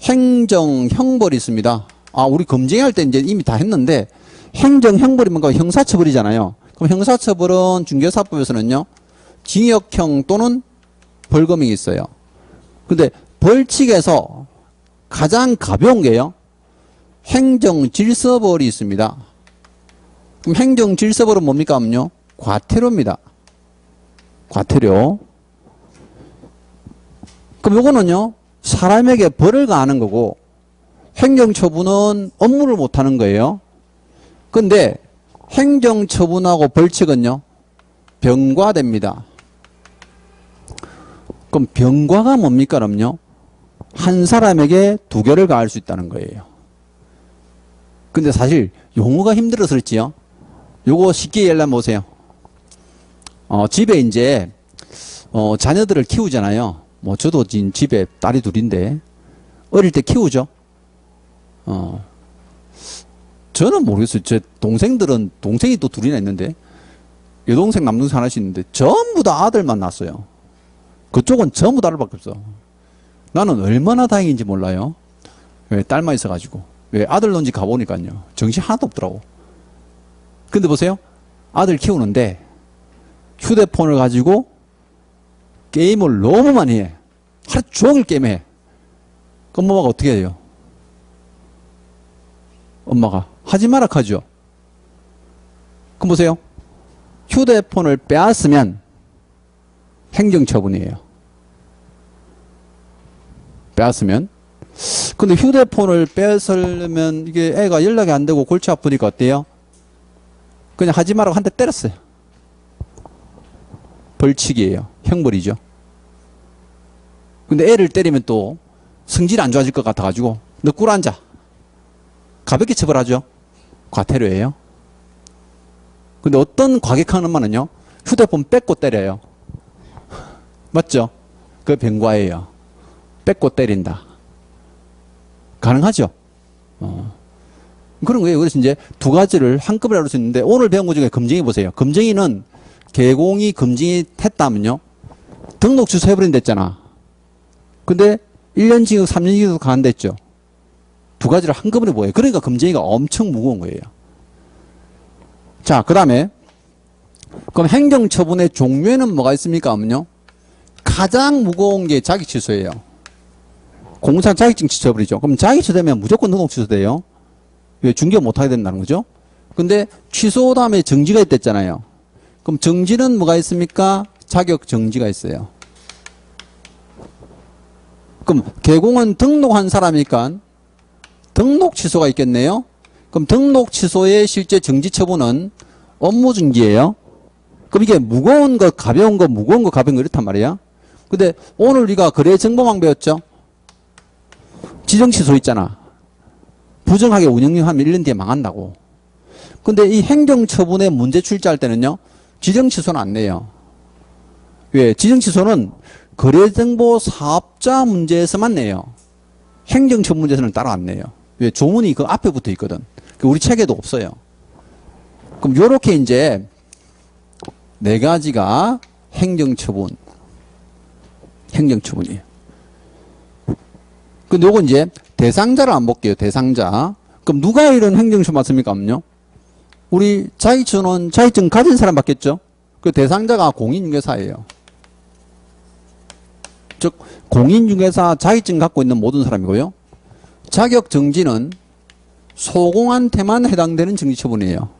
행정, 형벌이 있습니다. 아, 우리 검증할 때 이제 이미 다 했는데 행정, 형벌이 뭔가 형사처벌이잖아요. 그럼 형사처벌은 중개사법에서는요. 징역형 또는 벌금이 있어요. 근데 벌칙에서 가장 가벼운 게요. 행정질서벌이 있습니다. 그럼 행정질서벌은 뭡니까? 하면요. 과태료입니다. 과태료. 그럼 요거는요. 사람에게 벌을 가하는 거고 행정처분은 업무를 못하는 거예요. 근데 행정처분하고 벌칙은요. 병과됩니다. 그럼 병과가 뭡니까? 그럼요. 한 사람에게 두 개를 가할 수 있다는 거예요. 근데 사실 용어가 힘들어서 그렇지요. 요거 쉽게 이해하려면 보세요. 집에 이제 자녀들을 키우잖아요. 뭐 저도 지금 집에 딸이 둘인데 어릴 때 키우죠. 저는 모르겠어요. 제 동생들은 동생이 또 둘이나 있는데 여동생 남동생 하나씩 있는데 전부 다 아들만 낳았어요. 그쪽은 전부 다 아들밖에 없어. 나는 얼마나 다행인지 몰라요. 왜 딸만 있어가지고. 왜 아들 논 집 가보니까요. 정신 하나도 없더라고. 근데 보세요. 아들 키우는데 휴대폰을 가지고 게임을 너무 많이 해. 하루 종일 게임해. 그럼 엄마가 어떻게 해요? 엄마가 하지 마라 하죠. 그럼 보세요. 휴대폰을 빼앗으면 행정처분이에요. 빼앗으면. 근데 휴대폰을 뺏으려면 이게 애가 연락이 안 되고 골치 아프니까 어때요? 그냥 하지 말라고 한 대 때렸어요. 벌칙이에요. 형벌이죠. 근데 애를 때리면 또 성질이 안 좋아질 것 같아가지고 너 꿇어 앉아. 가볍게 처벌하죠. 과태료예요. 근데 어떤 과격한 엄마는요. 휴대폰 뺏고 때려요. 맞죠? 그 병과예요. 뺏고 때린다. 가능하죠? 그런 거예요. 그래서 이제 두 가지를 한꺼번에 할 수 있는데 오늘 배운 것 중에 검증해 보세요. 검증이는 개공이 검증이 했다면요. 등록 취소해버린 됐잖아. 근데 1년 징역 3년 징역도 가한댔죠. 두 가지를 한꺼번에 보여요. 그러니까 검증이가 엄청 무거운 거예요. 자, 그 다음에 그럼 행정처분의 종류에는 뭐가 있습니까? 하면요. 가장 무거운 게 자기 취소예요. 공사 자격증 취소해버리죠. 그럼 자기 취소되면 무조건 등록 취소돼요. 왜? 중개 못하게 된다는 거죠. 근데 취소 다음에 정지가 있댔잖아요. 그럼 정지는 뭐가 있습니까? 자격 정지가 있어요. 그럼 개공은 등록한 사람이니까 등록 취소가 있겠네요. 그럼 등록 취소의 실제 정지 처분은 업무 중지예요. 그럼 이게 무거운 거, 가벼운 거, 무거운 거, 가벼운 거 이렇단 말이야. 근데 오늘 우리가 거래 정보망 배웠죠? 지정 취소 있잖아. 부정하게 운영하면 1년 뒤에 망한다고. 근데 이 행정처분에 문제 출제할 때는요. 지정 취소는 안 내요. 왜? 지정 취소는 거래정보 사업자 문제에서만 내요. 행정처분 문제에서는 따로 안 내요. 왜? 조문이 그 앞에 붙어 있거든. 우리 책에도 없어요. 그럼 요렇게 이제 네 가지가 행정처분이에요. 근데 요거 이제 대상자를 안 볼게요. 대상자. 그럼 누가 이런 행정처분 맞습니까? 하면요. 우리 자격증은 자격증 가진 사람 받겠죠? 그 대상자가 공인중개사예요. 즉 공인중개사 자격증 갖고 있는 모든 사람이고요. 자격정지는 소공한테만 해당되는 정지처분이에요.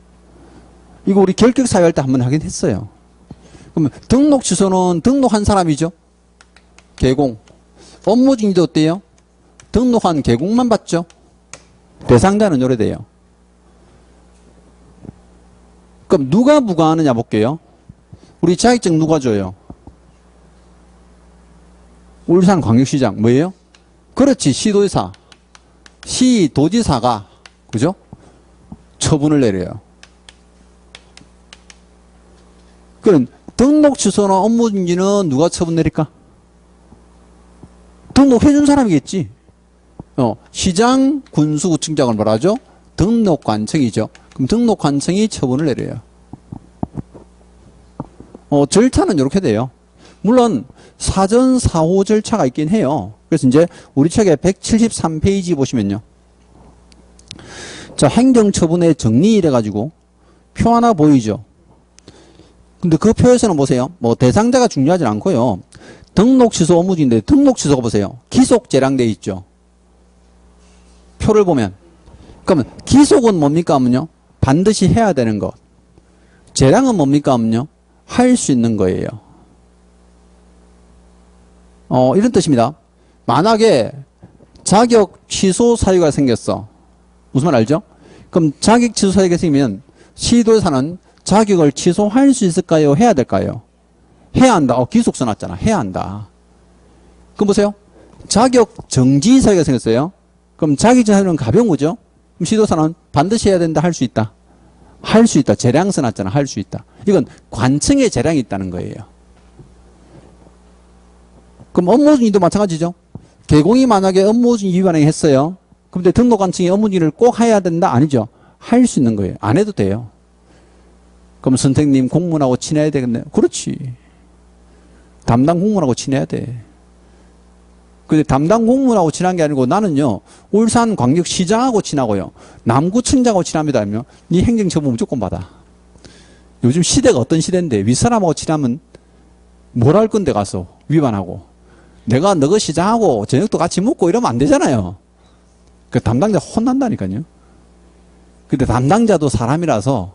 이거 우리 결격사유 할 때 한번 하긴 했어요. 그러면 등록 취소는 등록한 사람이죠. 개공. 업무중지도 어때요? 등록한 개공만 받죠. 대상자는 요래돼요. 그럼 누가 부과하느냐 볼게요. 우리 자격증 누가 줘요? 울산광역시장 뭐예요? 그렇지, 시도지사. 시도지사가 그죠? 처분을 내려요. 그럼 등록 취소나 업무 중지는 누가 처분 내릴까? 등록해준 사람이겠지. 시장, 군수구청장을 뭐라 하죠? 등록관청이죠. 그럼 등록관청이 처분을 내려요. 절차는 이렇게 돼요. 물론 사전 사후 절차가 있긴 해요. 그래서 이제 우리 책에 173페이지 보시면요. 자, 행정처분의 정리 이래가지고 표 하나 보이죠. 근데 그 표에서는 보세요. 뭐 대상자가 중요하진 않고요. 등록 취소 업무지인데 등록 취소가 보세요. 기속 재량돼 있죠. 표를 보면. 그러면 기속은 뭡니까 하면요. 반드시 해야 되는 것. 재량은 뭡니까 하면요. 할 수 있는 거예요. 이런 뜻입니다. 만약에 자격 취소 사유가 생겼어. 무슨 말 알죠? 그럼 자격 취소 사유가 생기면 시도지사는 자격을 취소할 수 있을까요? 해야 될까요? 해야 한다. 기속 써놨잖아. 해야 한다. 그럼 보세요. 자격 정지 사유가 생겼어요. 그럼 자격 정지 사유는 가벼운 거죠? 그럼 시도지사는 반드시 해야 된다. 할 수 있다. 할 수 있다. 재량 써놨잖아. 할 수 있다. 이건 관청에 재량이 있다는 거예요. 그럼 업무중지도 마찬가지죠. 개공이 만약에 업무중지 위반을 했어요. 그런데 등록관청이 업무중지를 꼭 해야 된다? 아니죠. 할 수 있는 거예요. 안 해도 돼요. 그럼 선생님 공무원하고 친해야 되겠네. 그렇지. 담당 공무원하고 친해야 돼. 근데 담당 공무원하고 친한 게 아니고 나는요. 울산광역시장하고 친하고요. 남구청장하고 친합니다. 하면 네 행정처분 무조건 받아. 요즘 시대가 어떤 시대인데 윗사람하고 친하면 뭘 할 건데 가서 위반하고. 내가 너가 시장하고 저녁도 같이 먹고 이러면 안 되잖아요. 그 담당자 혼난다니까요. 근데 담당자도 사람이라서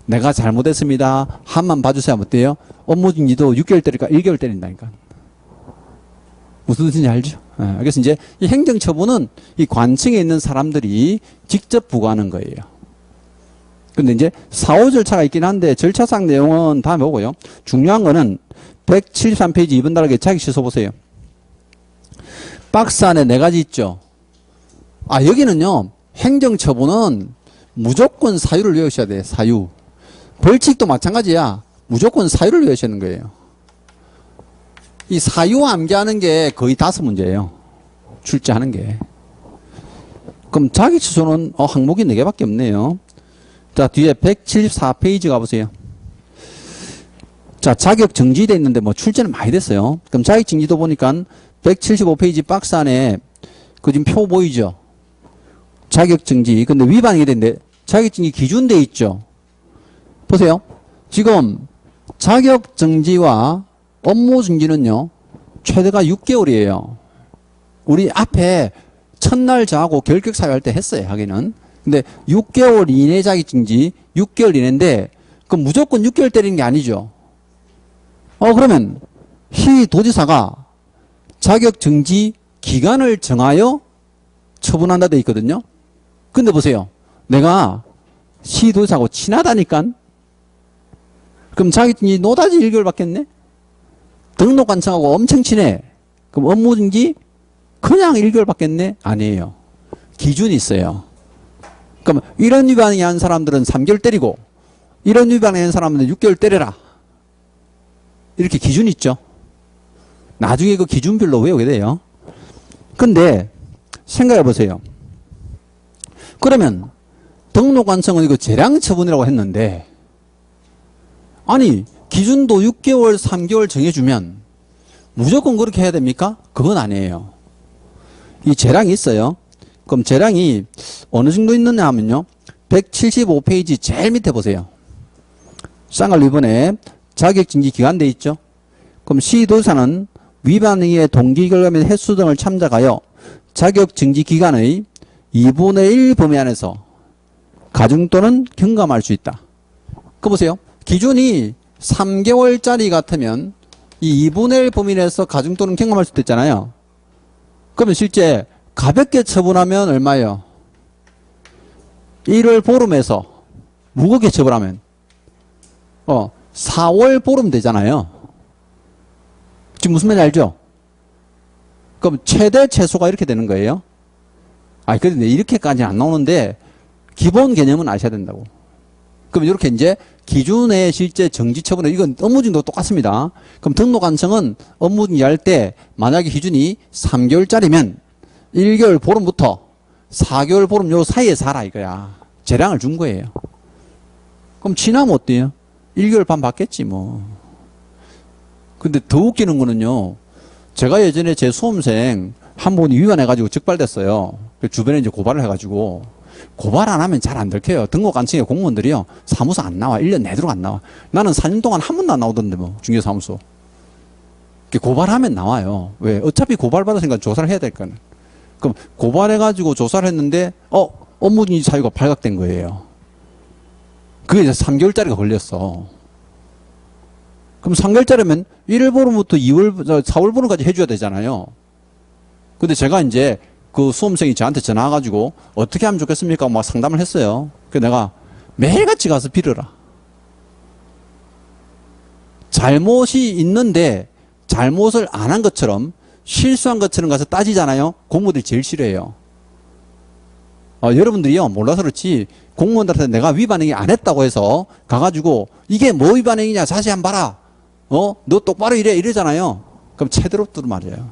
내가 잘못했습니다. 한만 봐주세요. 하면 어때요? 업무중지도 6개월 때릴까 1개월 때린다니까. 무슨 뜻인지 알죠? 그래서 이제 이 행정처분은 이 관청에 있는 사람들이 직접 부과하는 거예요. 근데 이제 사후 절차가 있긴 한데 절차상 내용은 다음에 오고요. 중요한 거는 173페이지 2번 다르게 자격 취소 보세요. 박스 안에 4가지 있죠. 여기는요. 행정처분은 무조건 사유를 외우셔야 돼요. 사유. 벌칙도 마찬가지야. 무조건 사유를 외우셔야 하는 거예요. 이 사유 암기하는 게 거의 5문제예요. 출제하는 게. 그럼 자격 취소는 항목이 4개밖에 없네요. 자, 뒤에 174페이지 가보세요. 자, 자격 정지돼 있는데 뭐 출제는 많이 됐어요. 그럼 자격 정지도 보니까 175페이지 박스 안에 그 지금 표 보이죠? 자격 정지. 근데 위반이 되는데 자격 정지 기준 돼 있죠? 보세요. 지금 자격 정지와 업무 정지는요. 최대가 6개월이에요. 우리 앞에 첫날 저하고 결격 사유할 때 했어요. 하기는. 근데 6개월 이내 자격 정지 6개월 이내인데 그럼 무조건 6개월 때리는 게 아니죠. 그러면 시도지사가 자격 정지 기간을 정하여 처분한다 돼 있거든요. 근데 보세요. 내가 시도지사하고 친하다니까. 그럼 자격 정지 노다지 1개월 받겠네. 등록관청하고 엄청 친해. 그럼 업무정지 그냥 1개월 받겠네? 아니에요. 기준이 있어요. 그럼 이런 위반이 한 사람들은 3개월 때리고 이런 위반이 한 사람들은 6개월 때려라. 이렇게 기준이 있죠. 나중에 그 기준별로 외우게 돼요. 근데 생각해 보세요. 그러면 등록관청은 이거 재량처분이라고 했는데 아니 기준도 6개월, 3개월 정해주면 무조건 그렇게 해야 됩니까? 그건 아니에요. 이 재량이 있어요. 그럼 재량이 어느 정도 있느냐 하면요. 175페이지 제일 밑에 보세요. 쌍알 위반에 자격정지 기간 돼 있죠. 그럼 시도지사는 위반 행위의 동기 결과 및 횟수 등을 참작하여 자격정지 기간의 2분의 1 범위 안에서 가중 또는 경감할 수 있다. 그 보세요. 기준이 3개월짜리 같으면 이 2분의 1 범위 내에서 가중 또는 경감할 수도 있잖아요. 그러면 실제 가볍게 처분하면 얼마예요? 1월 보름에서 무겁게 처분하면 4월 보름 되잖아요. 지금 무슨 말인지 알죠? 그럼 최대 최소가 이렇게 되는 거예요. 그런데 이렇게까지는 안 나오는데 기본 개념은 아셔야 된다고. 그럼 이렇게 이제 기준의 실제 정지 처분에 이건 업무중도 똑같습니다. 그럼 등록 완성은 업무중지 할 때 만약에 기준이 3개월짜리면 1개월 보름부터 4개월 보름 요 사이에 살아 이거야. 재량을 준 거예요. 그럼 지나면 어때요? 1개월 반 받겠지 뭐. 근데 더 웃기는 거는요. 제가 예전에 제 수험생 한 분이 위반해가지고 적발됐어요. 주변에 이제 고발을 해가지고 고발 안 하면 잘 안 들켜요. 등록관청의 공무원들이요. 사무소 안 나와. 1년 내도록 안 나와. 나는 4년 동안 한 번도 안 나오던데 뭐. 중개사무소. 고발하면 나와요. 왜? 어차피 고발받았으니까 조사를 해야 될 거는. 그럼 고발해가지고 조사를 했는데 업무중지 사유가 발각된 거예요. 그게 이제 3개월짜리가 걸렸어. 그럼 3개월짜리면 1월 보름부터 4월 보름까지 해줘야 되잖아요. 근데 제가 이제 그 수험생이 저한테 전화 와가지고 어떻게 하면 좋겠습니까? 막 상담을 했어요. 그래서 내가 매일같이 가서 빌어라. 잘못이 있는데 잘못을 안 한 것처럼 실수한 것처럼 가서 따지잖아요. 공무원들이 제일 싫어해요. 여러분들이요 몰라서 그렇지 공무원들한테 내가 위반행위 안 했다고 해서 가가지고 이게 뭐 위반행위냐 자세히 한번 봐라. 너 똑바로 이래잖아요. 그럼 채대롭더란 말이에요.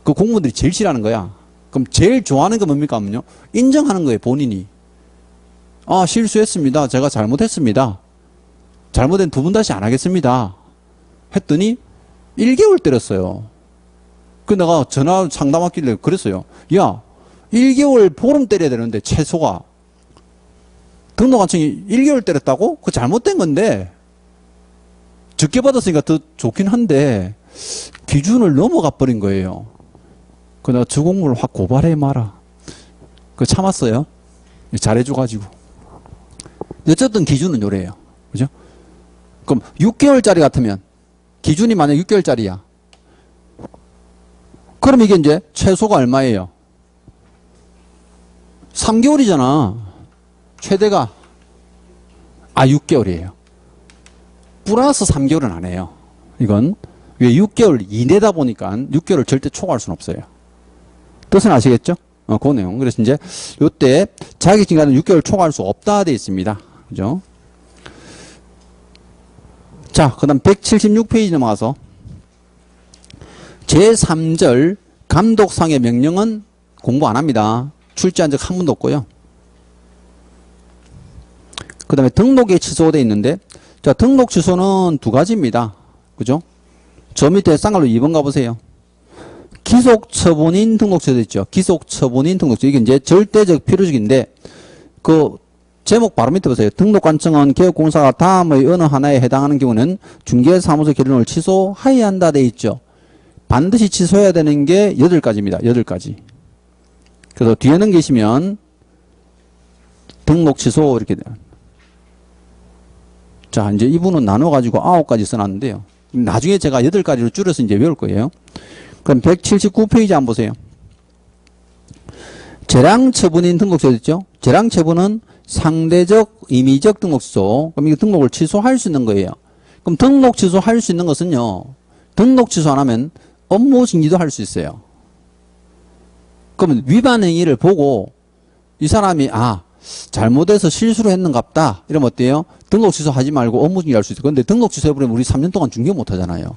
그 공무원들이 제일 싫어하는 거야. 그럼 제일 좋아하는 게 뭡니까 하면요 인정하는 거예요. 본인이 실수했습니다. 제가 잘못했습니다. 잘못된 두 번 다시 안 하겠습니다. 했더니 1개월 때렸어요. 그 내가 전화 상담하길래 그랬어요. 야 1개월 보름 때려야 되는데 최소가 등록관청이 1개월 때렸다고? 그거 잘못된 건데 적게 받았으니까 더 좋긴 한데 기준을 넘어가 버린 거예요. 그 내가 저 공무를 확 고발해 마라. 그 참았어요. 잘해줘가지고. 어쨌든 기준은 요래요. 그죠? 그럼 6개월짜리 같으면 기준이 만약 6개월짜리야. 그럼 이게 이제 최소가 얼마예요? 3개월이잖아. 최대가 6개월이에요. 플러스 3개월은 안 해요. 이건 왜 6개월 이내다 보니까 6개월을 절대 초과할 수는 없어요. 뜻은 아시겠죠? 그 내용. 그래서 이제 요때 자격증가는 6개월 초과할 수 없다 돼 있습니다. 그죠? 자, 그다음 176페이지 넘어가서 제3절 감독상의 명령은 공부 안 합니다. 출제한 적 한 번도 없고요. 그 다음에 등록에 취소되어 있는데 자 등록 취소는 두 가지입니다. 그죠? 저 밑에 쌍갈로 2번 가보세요. 기속처분인 등록 취소 있죠. 기속처분인 등록 취소. 이게 이제 절대적 필요적인데 그 제목 바로 밑에 보세요. 등록관청은 개업공사가 다음의 어느 하나에 해당하는 경우는 중개사무소 결론을 취소하여야 한다 돼 있죠. 반드시 취소해야 되는 게 8가지입니다. 8가지. 그래서 뒤에 넘기시면 등록 취소 이렇게 돼요. 자, 이제 이분은 나눠가지고 9가지 써놨는데요. 나중에 제가 8가지로 줄여서 이제 외울 거예요. 그럼 179페이지 한번 보세요. 재량처분인 등록취소 있죠? 재량처분은 상대적, 임의적 등록 취소. 그럼 이거 등록을 취소할 수 있는 거예요. 그럼 등록 취소할 수 있는 것은요. 등록 취소 안 하면 업무 중지도 할 수 있어요. 그러면 위반 행위를 보고 이 사람이 잘못해서 실수를 했는갑다. 이러면 어때요? 등록 취소하지 말고 업무 중지할 수 있어요. 그런데 등록 취소해버리면 우리 3년 동안 중개 못 하잖아요.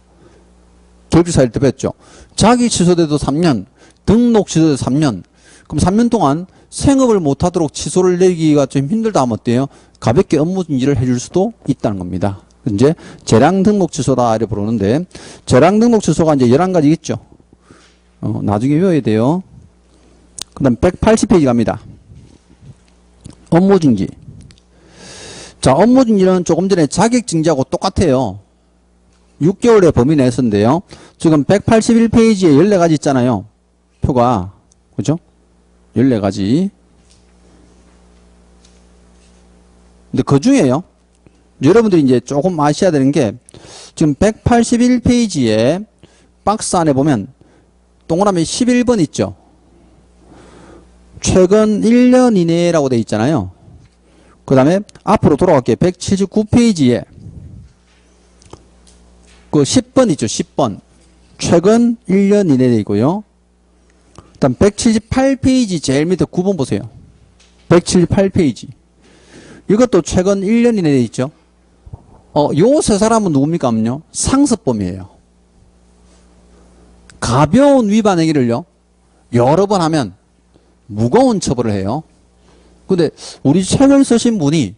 결주사일 때 뵀죠. 자기 취소돼도 3년, 등록 취소돼도 3년. 그럼 3년 동안 생업을 못하도록 취소를 내기가 좀 힘들다 하면 어때요? 가볍게 업무 중지를 해줄 수도 있다는 겁니다. 이제 재량 등록 취소다 이렇게 부르는데 재량 등록 취소가 이제 11가지 있죠. 나중에 외워야 돼요. 그 다음 180페이지 갑니다. 업무 중지. 자, 업무 중지는 조금 전에 자격 중지하고 똑같아요. 6개월의 범위 내에서인데요. 지금 181페이지에 14가지 있잖아요. 표가. 그죠? 14가지. 근데 그 중에요. 여러분들이 이제 조금 아셔야 되는 게 지금 181페이지에 박스 안에 보면 동그라미 11번 있죠. 최근 1년 이내라고 되어 있잖아요. 그 다음에 앞으로 돌아갈게요. 179페이지에 그 10번 있죠. 10번. 최근 1년 이내에 돼 있고요. 일단 178페이지 제일 밑에 9번 보세요. 178페이지. 이것도 최근 1년 이내에 돼 있죠. 요 세 사람은 누굽니까? 하면요. 상습범이에요. 가벼운 위반 행위를요. 여러 번 하면 무거운 처벌을 해요. 근데 우리 책을 쓰신 분이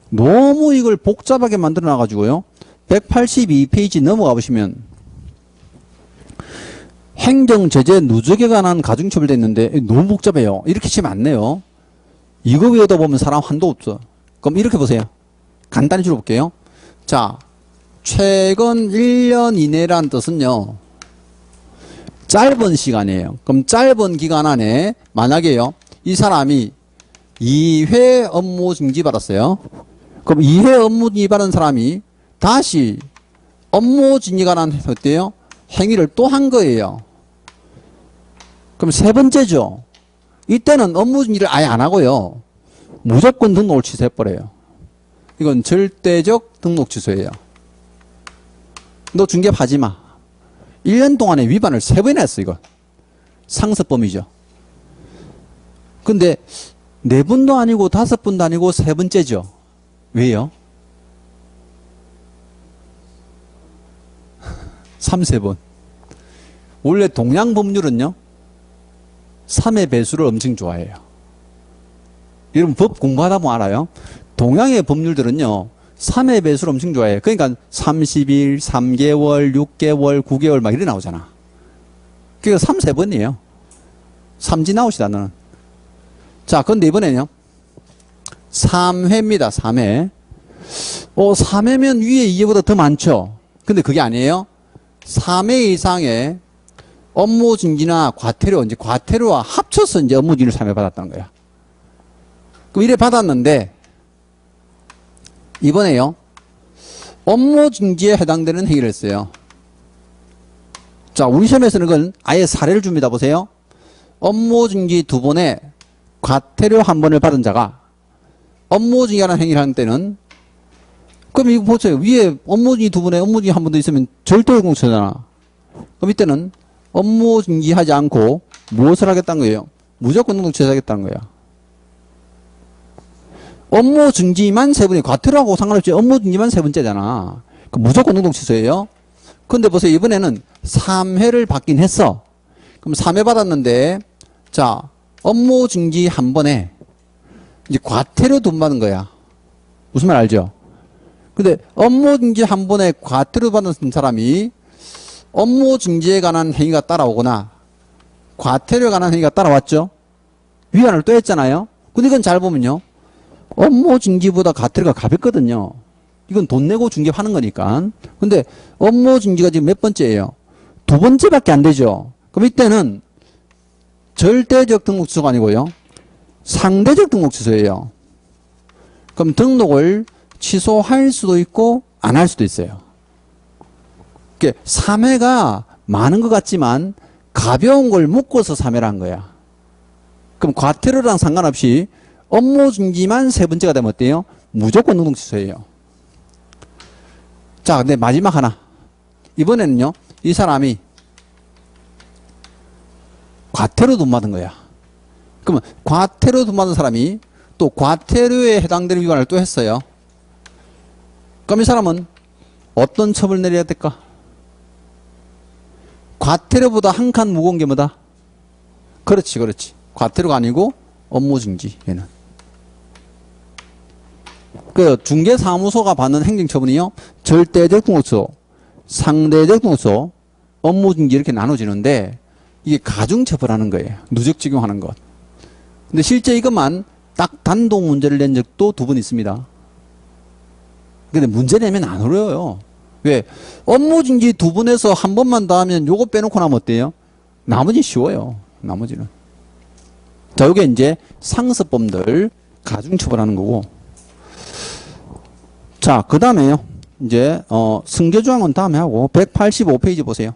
너무 이걸 복잡하게 만들어 놔가지고요. 182페이지 넘어가 보시면 행정제재 누적에 관한 가중처벌도 있는데 너무 복잡해요. 이렇게 치면 안 돼요. 이거 외에다 보면 사람 한도 없어. 그럼 이렇게 보세요. 간단히 줄여볼게요. 자, 최근 1년 이내란 뜻은요. 짧은 시간이에요. 그럼 짧은 기간 안에 만약에요. 이 사람이 2회 업무 중지 받았어요. 그럼 2회 업무 중지 받은 사람이 다시 업무 중지에 관한 어때요? 행위를 또 한 거예요. 그럼 세 번째죠. 이때는 업무 중지를 아예 안 하고요. 무조건 등록을 취소해버려요. 이건 절대적 등록 취소예요. 너 중개하지 마. 1년 동안에 위반을 3번 했어, 이거. 상습범이죠. 근데 4번도 아니고 5번도 아니고 3번째죠. 왜요? 3, 4번. 원래 동양 법률은요. 3의 배수를 엄청 좋아해요. 여러분 법 공부하다 보면 알아요. 동양의 법률들은요. 3의 배수를 엄청 좋아해요. 그러니까 30일, 3개월, 6개월, 9개월 막 이래 나오잖아. 그러니까 3, 4번이에요. 삼지 나오시다 너는. 자, 근데 이번에는요. 3회입니다. 3회. 3회면 위에 2회보다 더 많죠. 근데 그게 아니에요. 3회 이상의 업무 중지나 과태료, 이제 과태료와 합쳐서 이제 업무 중지를 3회 받았다는 거야. 그럼 이래 받았는데, 이번에요. 업무 중지에 해당되는 행위를 했어요. 자, 우리 시험에서는 그건 아예 사례를 줍니다. 보세요. 업무 중지 2번에 과태료 1번을 받은 자가 업무 중지하는 행위를 하는 때는 그럼 이거 보세요. 위에 업무 중지 2번에 업무 중지 1번도 있으면 절도공처잖아. 그럼 이때는 업무 중지하지 않고 무엇을 하겠다는 거예요? 무조건 등록 취소하겠다는 거야. 업무 중지만 3번이 과태료하고 상관없이 업무 중지만 3번째잖아. 무조건 등록 취소예요. 근데 보세요. 이번에는 3회를 받긴 했어. 그럼 3회 받았는데 자 업무 중지 1번에 이제 과태료 돈 받는 거야. 무슨 말 알죠? 근데 업무 중지 1번에 과태료 받는 사람이 업무 중지에 관한 행위가 따라오거나 과태료에 관한 행위가 따라왔죠. 위반을 또 했잖아요. 근데 이건 잘 보면요. 업무 중지보다 과태료가 가볍거든요. 이건 돈 내고 중개하는 거니까. 근데 업무 중지가 지금 몇 번째예요? 2번째밖에 안 되죠. 그럼 이때는 절대적 등록 취소가 아니고요. 상대적 등록 취소예요. 그럼 등록을 취소할 수도 있고 안 할 수도 있어요. 3회가 많은 것 같지만 가벼운 걸 묶어서 3회를 한 거야. 그럼 과태료랑 상관없이 업무 중지만 3번째가 되면 어때요? 무조건 등록 취소예요. 자, 근데 마지막 하나. 이번에는요. 이 사람이 과태료 돈 받은 거야. 그러면 과태료 돈 받은 사람이 또 과태료에 해당되는 위반을 또 했어요. 그럼 이 사람은 어떤 처벌을 내려야 될까? 과태료보다 한 칸 무거운 게 뭐다? 그렇지, 그렇지. 과태료가 아니고 업무 중지, 얘는. 그 중개사무소가 받는 행정처분이요. 절대적 등록소, 상대적 등록소, 업무 중지 이렇게 나눠지는데 이게 가중처벌하는 거예요. 누적 적용하는 것. 근데 실제 이것만 딱 단독 문제를 낸 적도 2번 있습니다. 근데 문제 내면 안 어려워요. 왜? 업무 중지 2번에서 1번만 더 하면 요거 빼놓고 나면 어때요? 나머지 쉬워요. 나머지는. 자, 요게 이제 상습범들 가중처벌하는 거고. 자, 그 다음에요. 이제, 승계조항은 다음에 하고, 185페이지 보세요.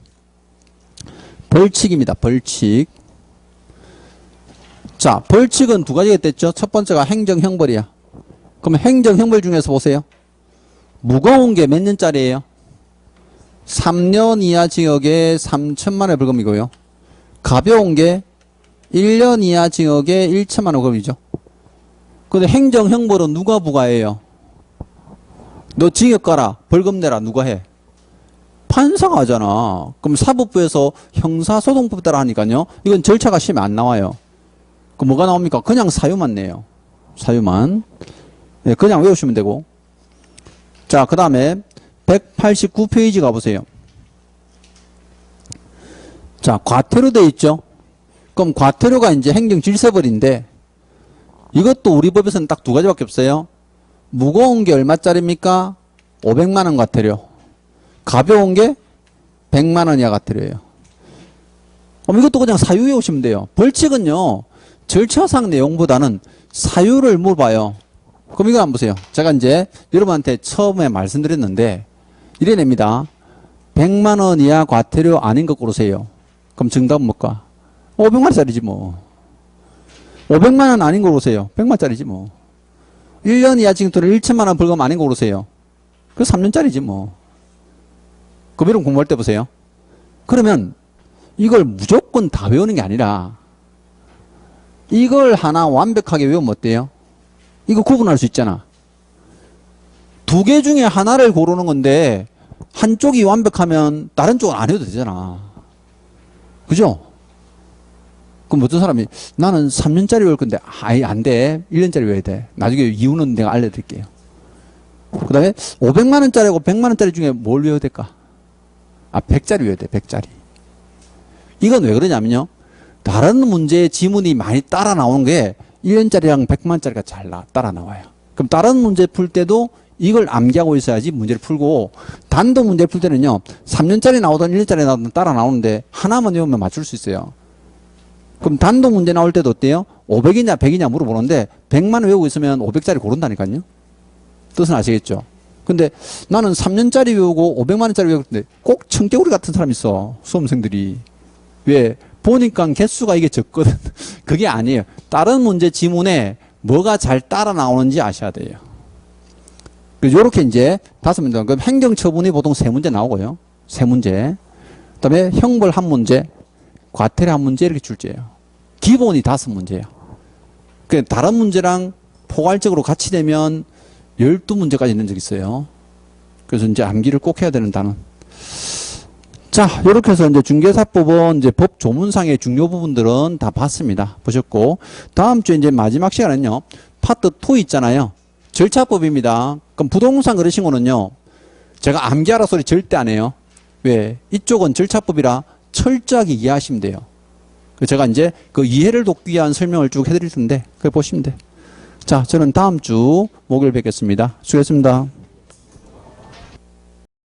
벌칙입니다. 벌칙. 자, 벌칙은 2가지가 됐죠. 첫 번째가 행정형벌이야. 그럼 행정형벌 중에서 보세요. 무거운 게 몇 년짜리예요? 3년 이하 징역에 3천만 원 벌금이고요. 가벼운 게 1년 이하 징역에 1천만 원 벌금이죠. 근데 행정형벌은 누가 부과해요? 너 징역 가라, 벌금 내라, 누가 해? 판사가 하잖아. 그럼 사법부에서 형사소송법 따라 하니까요. 이건 절차가 시험에 안 나와요. 그럼 뭐가 나옵니까? 그냥 사유만 내요. 사유만. 네, 그냥 외우시면 되고. 자, 그 다음에 189페이지 가보세요. 자, 과태료 돼 있죠? 그럼 과태료가 이제 행정질서벌인데 이것도 우리 법에서는 딱 두 가지밖에 없어요. 무거운 게 얼마짜리입니까? 500만 원 과태료. 가벼운 게 100만 원 이하 과태료예요. 그럼 이것도 그냥 사유 외우시면 돼요. 벌칙은요, 절차상 내용보다는 사유를 물어봐요. 그럼 이거 한번 보세요. 제가 이제 여러분한테 처음에 말씀드렸는데, 이래 냅니다. 100만 원 이하 과태료 아닌 것 고르세요. 그럼 정답은 뭘까? 500만 원짜리지 뭐. 500만 원 아닌 거 고르세요. 100만 원짜리지 뭐. 1년 이하 징역 또는 1천만 원 벌금 아닌 거 고르세요. 그 3년짜리지 뭐. 그럼 여러분 공부할 때 보세요. 그러면 이걸 무조건 다 외우는 게 아니라 이걸 하나 완벽하게 외우면 어때요? 이거 구분할 수 있잖아. 두 개 중에 하나를 고르는 건데 한쪽이 완벽하면 다른 쪽은 안 해도 되잖아. 그죠? 그럼 어떤 사람이 나는 3년짜리 외울 건데 아예 안 돼. 1년짜리 외워야 돼. 나중에 이유는 내가 알려드릴게요. 그 다음에 500만 원짜리고 100만 원짜리 중에 뭘 외워야 될까? 100짜리 외워야 돼. 100짜리. 이건 왜 그러냐면요. 다른 문제의 지문이 많이 따라 나오는 게 1년짜리랑 100만 원짜리가 잘 따라 나와요. 그럼 다른 문제 풀 때도 이걸 암기하고 있어야지 문제를 풀고, 단독 문제를 풀 때는요 3년짜리 나오든 1년짜리 나오든 따라 나오는데 하나만 외우면 맞출 수 있어요. 그럼 단독 문제 나올 때도 어때요? 500이냐 100이냐 물어보는데 100만 원 외우고 있으면 500짜리 고른다니까요. 뜻은 아시겠죠? 근데 나는 3년짜리 외우고 500만 원짜리 외우는데 꼭 청개구리 같은 사람이 있어. 수험생들이. 왜? 보니까 개수가 이게 적거든. 그게 아니에요. 다른 문제 지문에 뭐가 잘 따라 나오는지 아셔야 돼요. 그래서 요렇게 이제 5문제. 그럼 행정처분이 보통 3문제 나오고요. 3문제. 그 다음에 형벌 1문제, 과태료 1문제 이렇게 출제해요. 기본이 5문제예요. 그 다른 문제랑 포괄적으로 같이 되면 12문제까지 있는 적이 있어요. 그래서 이제 암기를 꼭 해야 되는 단원. 자, 이렇게 해서 이제 중개사법은 이제 법 조문상의 중요 부분들은 다 봤습니다. 보셨고, 다음 주에 이제 마지막 시간은요, 파트 2 있잖아요. 절차법입니다. 그럼 부동산 거래신고는요, 제가 암기하라 소리 절대 안 해요. 왜? 이쪽은 절차법이라 철저하게 이해하시면 돼요. 제가 이제 그 이해를 돕기 위한 설명을 쭉 해드릴 텐데, 그걸 보시면 돼요. 자, 저는 다음 주 목요일 뵙겠습니다. 수고했습니다.